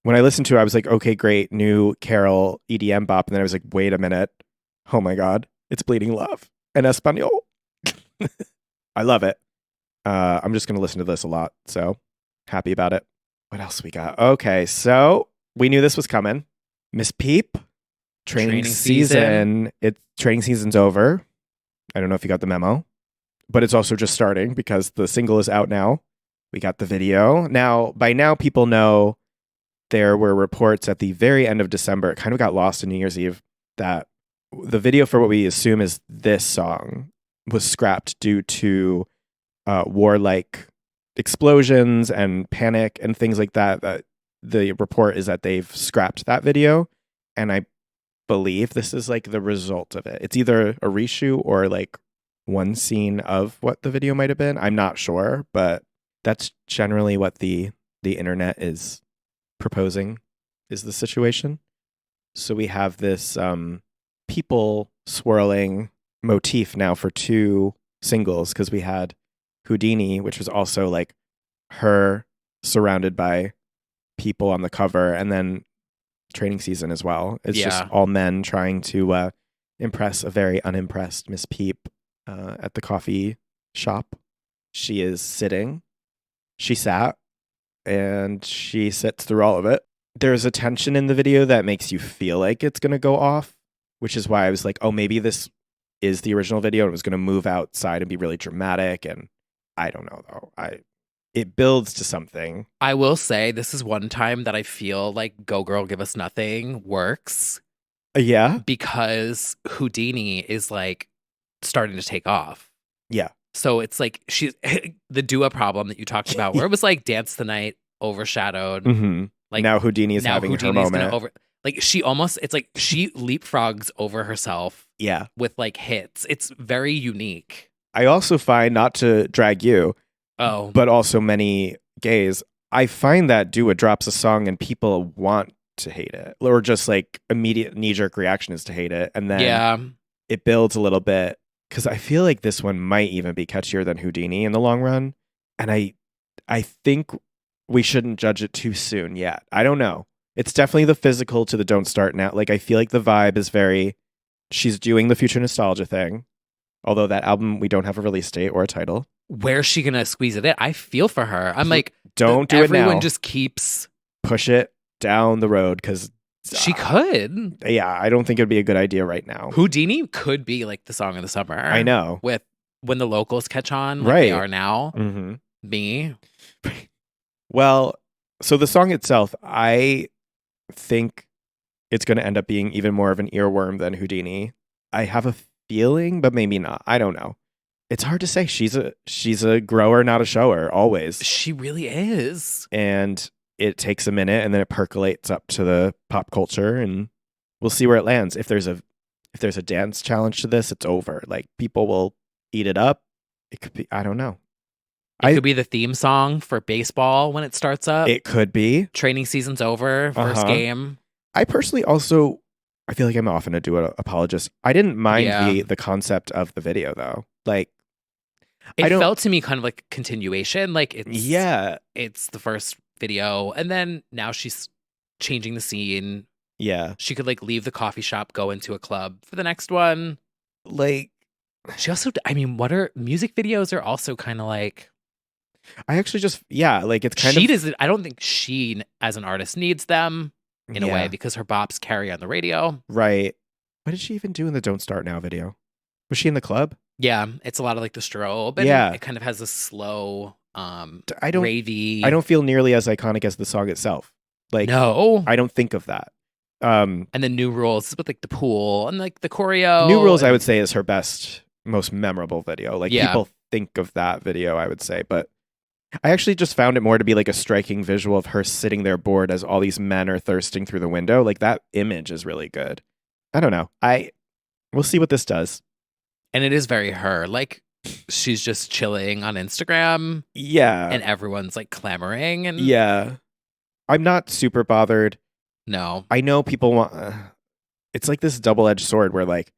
B: when I listened to it, I was like, okay, great, new Carol EDM bop. And then I was like, wait a minute. Oh my God. It's Bleeding Love in Espanol. I love it. I'm just going to listen to this a lot. So happy about it. What else we got? Okay. So we knew this was coming. Miss Peep. Training season. Training season's over. I don't know if you got the memo, but it's also just starting because the single is out now. We got the video. Now, by now, people know there were reports at the very end of December. It kind of got lost in New Year's Eve that the video for what we assume is this song was scrapped due to warlike explosions and panic and things like that. That the report is that they've scrapped that video. And I believe this is like the result of it. It's either a reshoot or like one scene of what the video might have been. I'm not sure, but that's generally what the internet is proposing is the situation. So we have this people swirling motif now for 2 singles because we had Houdini, which was also like her surrounded by people on the cover, and then Training Season as well. It's just all men trying to impress a very unimpressed Miss Peep at the coffee shop. She is sitting. She sat, and she sits through all of it. There's a tension in the video that makes you feel like it's going to go off, which is why I was like, oh, maybe this is the original video and it was going to move outside and be really dramatic. And I don't know, though. It builds to something.
A: I will say this is one time that I feel like Go Girl Give Us Nothing works.
B: Yeah.
A: Because Houdini is like starting to take off.
B: Yeah.
A: So it's like she's the Dua problem that you talked about where it was like Dance the Night overshadowed.
B: Mm-hmm.
A: Like
B: now Houdini is having her moment.
A: Like she almost, it's like she leapfrogs over herself.
B: Yeah.
A: With like hits. It's very unique.
B: I also find, not to drag you, but also many gays, I find that Dua drops a song and people want to hate it, or just like immediate knee-jerk reaction is to hate it, and then it builds a little bit, because I feel like this one might even be catchier than Houdini in the long run, and I think we shouldn't judge it too soon yet. I don't know. It's definitely the physical to the Don't Start Now. Like, I feel like the vibe is very she's doing the Future Nostalgia thing. Although that album, we don't have a release date or a title.
A: Where's she gonna squeeze it in? I feel for her. I'm like,
B: don't do it now.
A: Everyone just keeps
B: push it down the road because
A: she could.
B: Yeah, I don't think it'd be a good idea right now.
A: Houdini could be like the song of the summer.
B: I know.
A: With when the locals catch on,
B: like
A: they are now.
B: Mm-hmm.
A: Me.
B: Well, so the song itself, I think it's going to end up being even more of an earworm than Houdini. I have a feeling, but maybe not. I don't know. It's hard to say. She's a grower, not a shower, always.
A: She really is.
B: And it takes a minute, and then it percolates up to the pop culture, and we'll see where it lands. If there's a dance challenge to this, it's over. Like, people will eat it up. It could be, I don't know.
A: It could be the theme song for baseball when it starts up.
B: It could be.
A: Training season's over, first game.
B: I personally also, I feel like I'm often a duo apologist. I didn't mind the concept of the video, though. Like,
A: it felt to me kind of like continuation. Like, it's the first video, and then now she's changing the scene.
B: Yeah.
A: She could like leave the coffee shop, go into a club for the next one.
B: Like,
A: she also, I mean, what are music videos are also kind of like,
B: I actually just, like, it's kind
A: of, she doesn't, I don't think she as an artist needs them in a way because her bops carry on the radio.
B: Right. What did she even do in the Don't Start Now video? Was she in the club?
A: Yeah. It's a lot of like the strobe. And it kind of has a slow, ravey.
B: I don't feel nearly as iconic as the song itself. Like,
A: no,
B: I don't think of that.
A: And the New Rules with like the pool and like the choreo.
B: New Rules, I would say, is her best, most memorable video. Like, people think of that video, I would say, but I actually just found it more to be like a striking visual of her sitting there bored as all these men are thirsting through the window. Like, that image is really good. I don't know. We'll see what this does.
A: And it is very her. Like, she's just chilling on Instagram.
B: Yeah.
A: And everyone's like clamoring. And
B: yeah. I'm not super bothered.
A: No.
B: I know people want... it's like this double-edged sword where, like,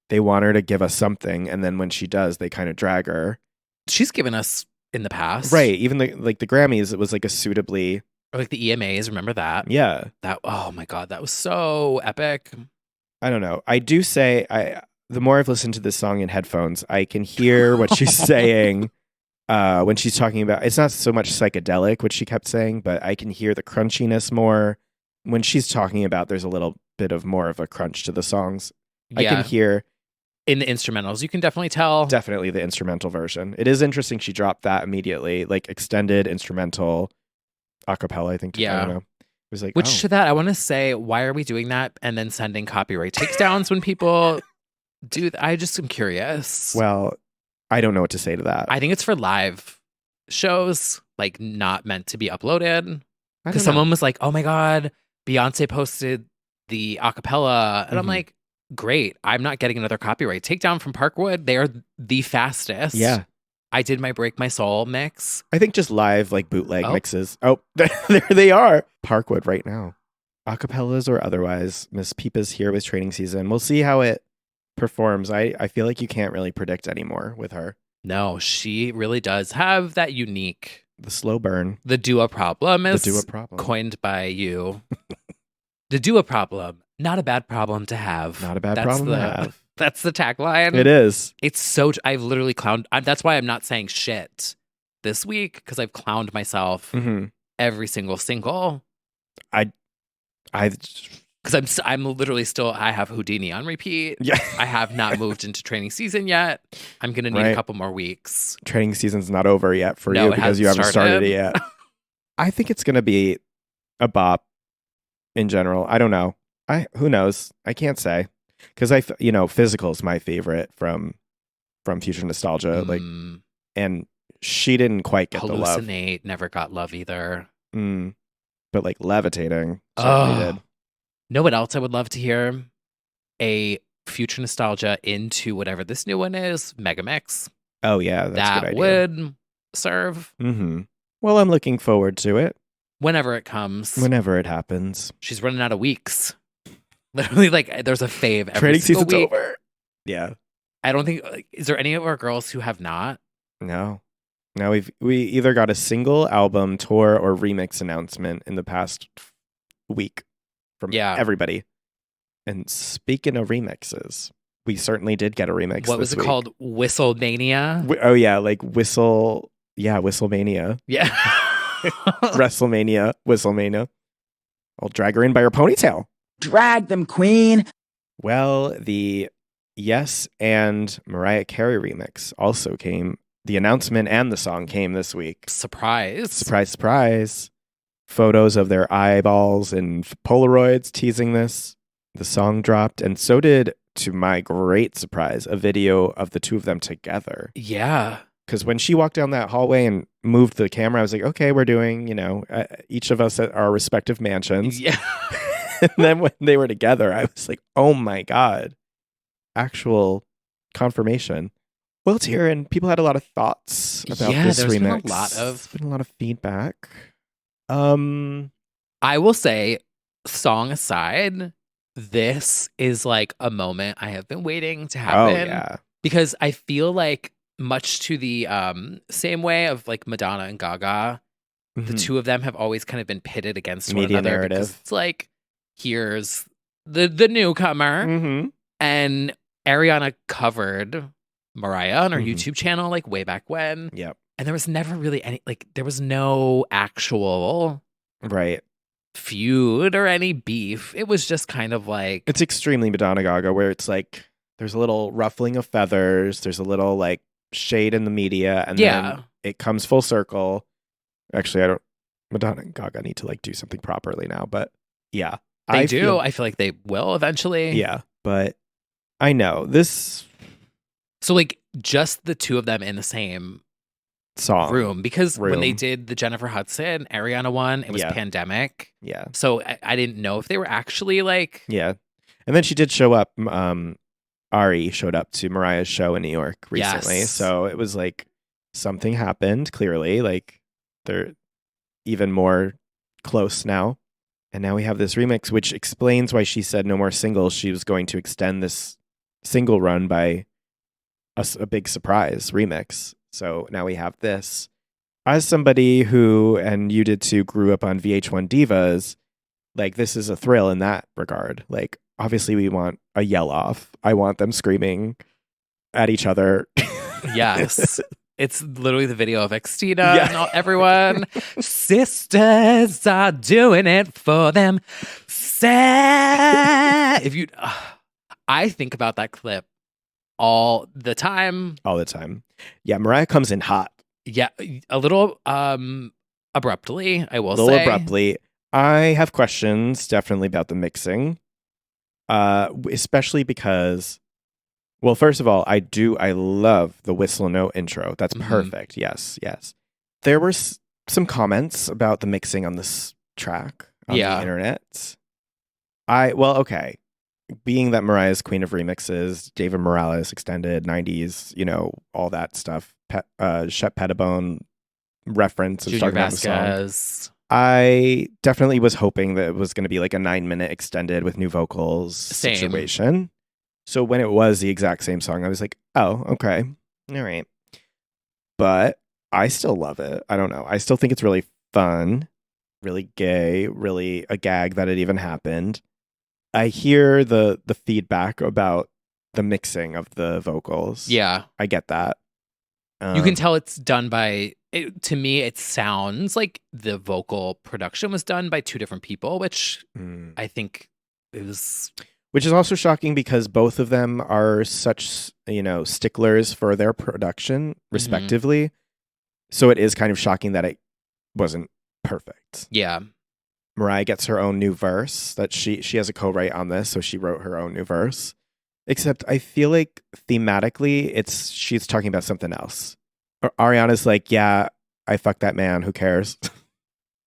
B: they want her to give us something, and then when she does, they kind of drag her.
A: She's given us in the past.
B: Right. Even the Grammys, it was like a suitably...
A: Or like the EMAs, remember that?
B: Yeah.
A: Oh my God, that was so epic.
B: I don't know. I do say, the more I've listened to this song in headphones, I can hear what she's saying when she's talking about... It's not so much psychedelic, which she kept saying, but I can hear the crunchiness more. When she's talking about, there's a little bit of more of a crunch to the songs. I can hear...
A: In the instrumentals, you can definitely tell.
B: Definitely the instrumental version. It is interesting she dropped that immediately, like extended instrumental acapella, I think. I don't know. It was like,
A: to that, I want to say, why are we doing that and then sending copyright takedowns when people do that? I just am curious.
B: Well, I don't know what to say to that.
A: I think it's for live shows, like not meant to be uploaded.
B: Because
A: someone was like, oh my God, Beyonce posted the acapella. And I'm like, great. I'm not getting another copyright takedown from Parkwood. They are the fastest.
B: Yeah.
A: I did my Break My Soul mix.
B: I think just live, like bootleg mixes. Oh, there they are. Parkwood right now. Acapellas or otherwise. Miss Peepa's here with training season. We'll see how it performs. I feel like you can't really predict anymore with her.
A: No, she really does have that unique...
B: The slow burn.
A: The Dua problem is
B: the Dua problem.
A: Coined by you. The Dua problem. Not a bad problem to have.
B: Not a bad problem to have.
A: That's the tagline.
B: It is.
A: It's so... I've literally clowned... that's why I'm not saying shit this week, because I've clowned myself every single single. Because I'm literally still... I have Houdini on repeat.
B: Yeah.
A: I have not moved into training season yet. I'm going to need a couple more weeks.
B: Training season's not over yet for you because you haven't started it yet. I think it's going to be a bop in general. I don't know. Who knows? I can't say. Because Physical is my favorite from Future Nostalgia. Like, and she didn't quite get the love.
A: Hallucinate never got love either.
B: But like Levitating certainly did.
A: Know what else I would love to hear? A Future Nostalgia into whatever this new one is, Megamix.
B: Oh yeah, that's a good idea.
A: Would serve.
B: Well, I'm looking forward to it.
A: Whenever it comes.
B: Whenever it happens.
A: She's running out of weeks. Literally, like, there's a fave every
B: training
A: single
B: season's
A: week.
B: over. Yeah.
A: I don't think... is there any of our girls who have not?
B: No. Now we either got a single album, tour, or remix announcement in the past week from everybody. And speaking of remixes, we certainly did get a remix.
A: What was
B: this
A: it
B: week.
A: called? Whistlemania?
B: Oh yeah, like Whistle. Yeah, Whistlemania.
A: Yeah.
B: WrestleMania, Whistlemania. I'll drag her in by her ponytail.
G: Drag them, queen.
B: Well, the Yes and Mariah Carey remix also came. The announcement and the song came this week.
A: Surprise.
B: Surprise, surprise. Photos of their eyeballs and Polaroids teasing this. The song dropped, and so did, to my great surprise, a video of the two of them together.
A: Yeah.
B: Because when she walked down that hallway and moved the camera, I was like, okay, we're doing, each of us at our respective mansions.
A: Yeah.
B: And then when they were together, I was like, oh my God, actual confirmation. Well, it's here, and people had a lot of thoughts about this
A: there's
B: remix.
A: There's
B: been a lot of feedback.
A: I will say, song aside, this is like a moment I have been waiting to happen.
B: Oh, yeah.
A: Because I feel like, much to the same way of like Madonna and Gaga, the two of them have always kind of been pitted against
B: Media
A: one another.
B: narrative.
A: Because it's like, here's the newcomer,
B: Mm-hmm.
A: and Ariana covered Mariah on her
B: Mhm.
A: YouTube channel like way back when.
B: Yep.
A: And there was never really any, like, there was no actual
B: Right.
A: feud or any beef. It was just kind of like,
B: It's extremely Madonna Gaga, where it's like there's a little ruffling of feathers, there's a little like shade in the media, and then it comes full circle. Actually, Madonna and Gaga need to like do something properly now, but yeah.
A: they do. I feel like they will eventually.
B: Yeah, but I know this
A: So like just the two of them in the same
B: song
A: room, because when they
B: room.
A: did the Jennifer Hudson Ariana one, it was
B: Yeah.
A: pandemic.
B: Yeah.
A: So I didn't know if they were actually like,
B: Yeah. And then she did show up. Ari showed up to Mariah's show in New York recently.
A: Yes.
B: So it was like something happened, clearly. Like they're even more close now. And now we have this remix, which explains why she said no more singles. She was going to extend this single run by a big surprise remix. So now we have this. As somebody who, and you did too, grew up on VH1 Divas, like this is a thrill in that regard. Like obviously we want a yell off. I want them screaming at each other.
A: yes. It's literally the video of Xtina and everyone. Sisters are doing it for them. If you, I think about that clip all the time.
B: All the time. Yeah, Mariah comes in hot.
A: Yeah, a little abruptly, I will
B: A little
A: say.
B: abruptly. I have questions definitely about the mixing. Especially because, well, first of all, I love the whistle note intro. That's perfect. Yes. There were some comments about the mixing on this track on the internet. Okay. Being that Mariah's queen of remixes, David Morales extended 90s, all that stuff, Shep Pettibone reference. And
A: Junior
B: talking about the song.
A: Vasquez.
B: I definitely was hoping that it was going to be like a 9-minute extended with new vocals situation. So when it was the exact same song, I was like, oh, okay. All right. But I still love it. I don't know. I still think it's really fun, really gay, really a gag that it even happened. I hear the feedback about the mixing of the vocals.
A: Yeah.
B: I get that.
A: You can tell it's done by, to me, it sounds like the vocal production was done by two different people, which I think is...
B: Which is also shocking because both of them are such, sticklers for their production, respectively. So it is kind of shocking that it wasn't perfect.
A: Yeah.
B: Mariah gets her own new verse that she has a co-write on this, so she wrote her own new verse. Except I feel like thematically she's talking about something else. Ariana's like, yeah, I fucked that man, who cares?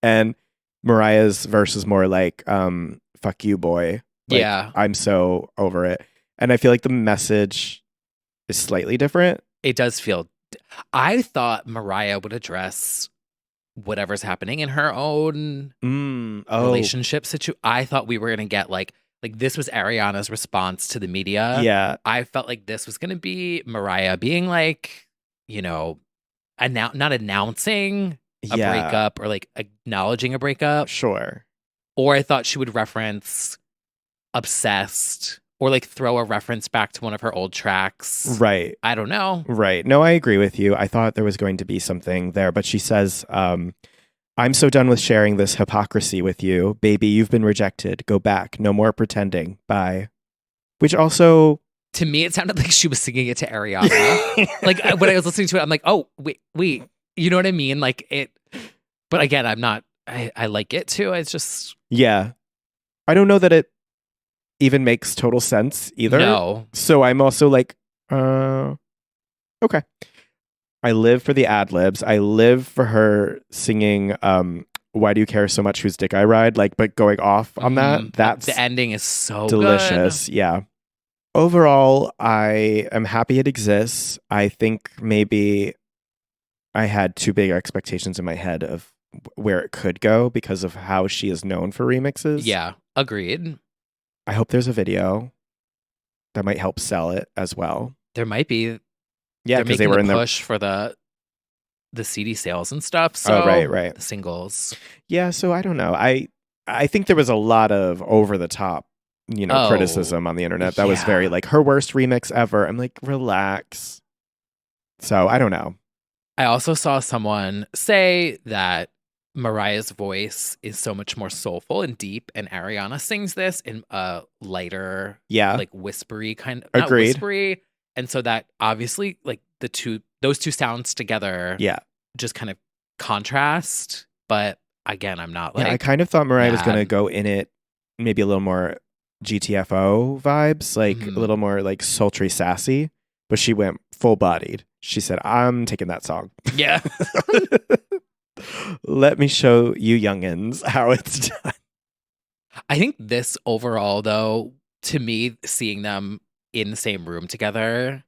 B: And Mariah's verse is more like, fuck you, boy. Like,
A: yeah.
B: I'm so over it. And I feel like the message is slightly different.
A: It does feel... I thought Mariah would address whatever's happening in her own relationship situation. I thought we were going to get like this was Ariana's response to the media.
B: Yeah.
A: I felt like this was going to be Mariah being like, not announcing a breakup or like acknowledging a breakup.
B: Sure.
A: Or I thought she would reference obsessed or like throw a reference back to one of her old tracks.
B: Right.
A: I don't know.
B: Right. No, I agree with you. I thought there was going to be something there, but she says, I'm so done with sharing this hypocrisy with you. Baby, you've been rejected. Go back. No more pretending. Bye. Which also...
A: To me, it sounded like she was singing it to Ariana. Like when I was listening to it, I'm like, oh, wait. You know what I mean? Like it... But again, I'm not... I like it too. It's just...
B: Yeah. I don't know that it even makes total sense either.
A: No.
B: So I'm also like, okay. I live for the ad libs. I live for her singing Why Do You Care So Much Whose Dick I Ride? Like, but going off on that. That's
A: the ending is so
B: delicious.
A: good.
B: Yeah. Overall, I am happy it exists. I think maybe I had too big expectations in my head of where it could go because of how she is known for remixes.
A: Yeah, agreed.
B: I hope there's a video that might help sell it as well.
A: There might be.
B: Yeah, because they were in the
A: push for the CD sales and stuff. So
B: right.
A: The singles.
B: Yeah, so I don't know. I think there was a lot of over the top, criticism on the internet that was very like her worst remix ever. I'm like, relax. So I don't know.
A: I also saw someone say that Mariah's voice is so much more soulful and deep, and Ariana sings this in a lighter, like whispery kind of, not
B: Agreed.
A: whispery. And so that obviously, like those two sounds together, just kind of contrast. But again, I'm not like,
B: I kind of thought Mariah was going to go in it maybe a little more GTFO vibes, like a little more like sultry, sassy, but she went full bodied. She said, I'm taking that song.
A: Yeah.
B: Let me show you youngins how it's done.
A: I think this overall, though, to me, seeing them in the same room together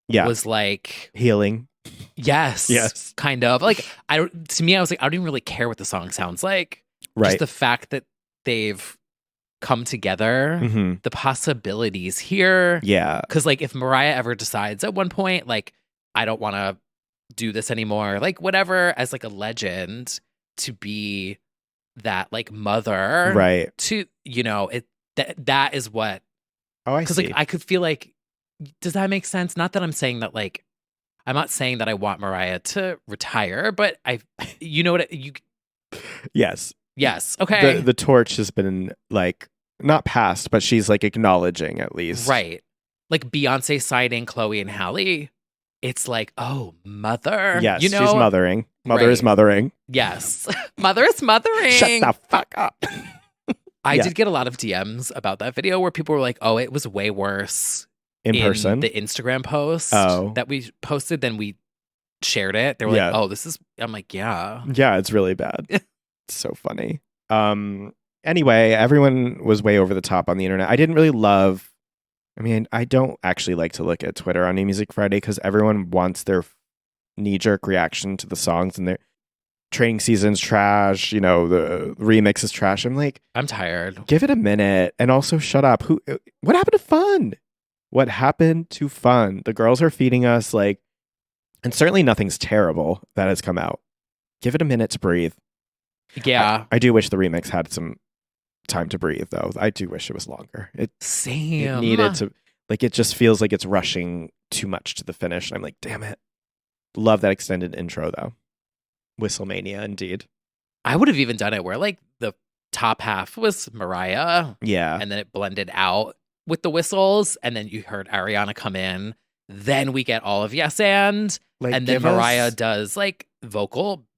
A: was like
B: healing.
A: Yes. Kind of. Like, to me, I was like, I don't even really care what the song sounds like.
B: Right.
A: Just the fact that they've come together, the possibilities here.
B: Yeah.
A: Because, like, if Mariah ever decides at one point, like, I don't want to do this anymore, like, whatever, as like a legend to be that like mother,
B: right?
A: To that is what.
B: Oh, I see.
A: Because like I could feel like, does that make sense? Not that I'm saying that like, I'm not saying that I want Mariah to retire, but
B: Yes.
A: Okay.
B: The torch has been like not passed, but she's like acknowledging at least,
A: right? Like Beyonce signing Chloe and Halle. It's like, oh, mother.
B: Yes, she's mothering. Mother is mothering.
A: Yes. Mother is mothering.
B: Shut the fuck up.
A: I did get a lot of DMs about that video where people were like, oh, it was way worse
B: in person.
A: The Instagram post that we posted than we shared it. They were like, oh, this is, I'm like, yeah.
B: Yeah, it's really bad. It's so funny. Anyway, everyone was way over the top on the internet. I didn't really love... I mean, I don't actually like to look at Twitter on New Music Friday because everyone wants their knee-jerk reaction to the songs and their training season's trash, the remix is trash. I'm like...
A: I'm tired.
B: Give it a minute. And also, shut up. What happened to fun? What happened to fun? The girls are feeding us, like... And certainly nothing's terrible that has come out. Give it a minute to breathe.
A: Yeah.
B: I do wish the remix had some time to breathe, though. I do wish it was longer.
A: Same.
B: It needed to, like, it just feels like it's rushing too much to the finish. I'm like, damn it. Love that extended intro, though. Whistlemania, indeed.
A: I would have even done it where, like, the top half was Mariah.
B: Yeah.
A: And then it blended out with the whistles. And then you heard Ariana come in. Then we get all of Yes and.
B: Like,
A: and then Mariah does, like,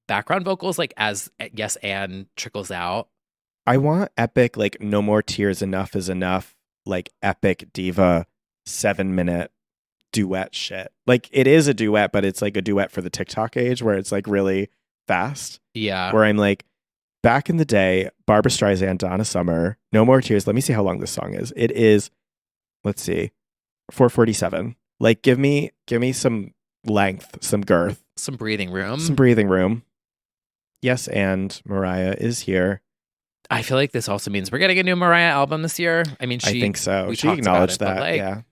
A: background vocals, like, as Yes and trickles out.
B: I want epic, like, No More Tears, Enough Is Enough, like, epic diva 7-minute duet shit. Like, it is a duet, but it's like a duet for the TikTok age where it's like really fast.
A: Yeah.
B: Where I'm like, back in the day, Barbara Streisand, Donna Summer, No More Tears. Let me see how long this song is. It is, let's see, 4:47. Like, give me some length, some girth.
A: Some breathing room.
B: Some breathing room. Yes, and Mariah is here.
A: I feel like this also means we're getting a new Mariah album this year. I mean,
B: I think so. She acknowledged that. Like, yeah.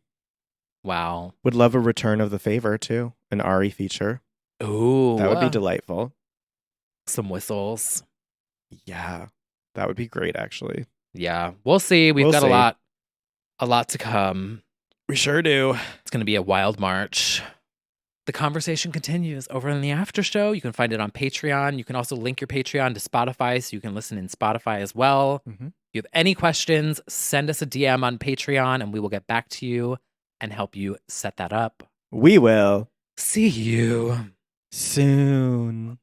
A: Wow.
B: Would love a return of The Favor too. An Ari feature.
A: Ooh.
B: That would be delightful.
A: Some whistles.
B: Yeah. That would be great, actually.
A: Yeah, we'll see. We've
B: We'll
A: got
B: see.
A: a lot to come.
B: We sure do.
A: It's going to be a wild March. The conversation continues over in the after show. You can find it on Patreon. You can also link your Patreon to Spotify so you can listen in Spotify as well.
B: Mm-hmm.
A: If you have any questions, send us a DM on Patreon and we will get back to you and help you set that up.
B: We will
A: See you
B: soon.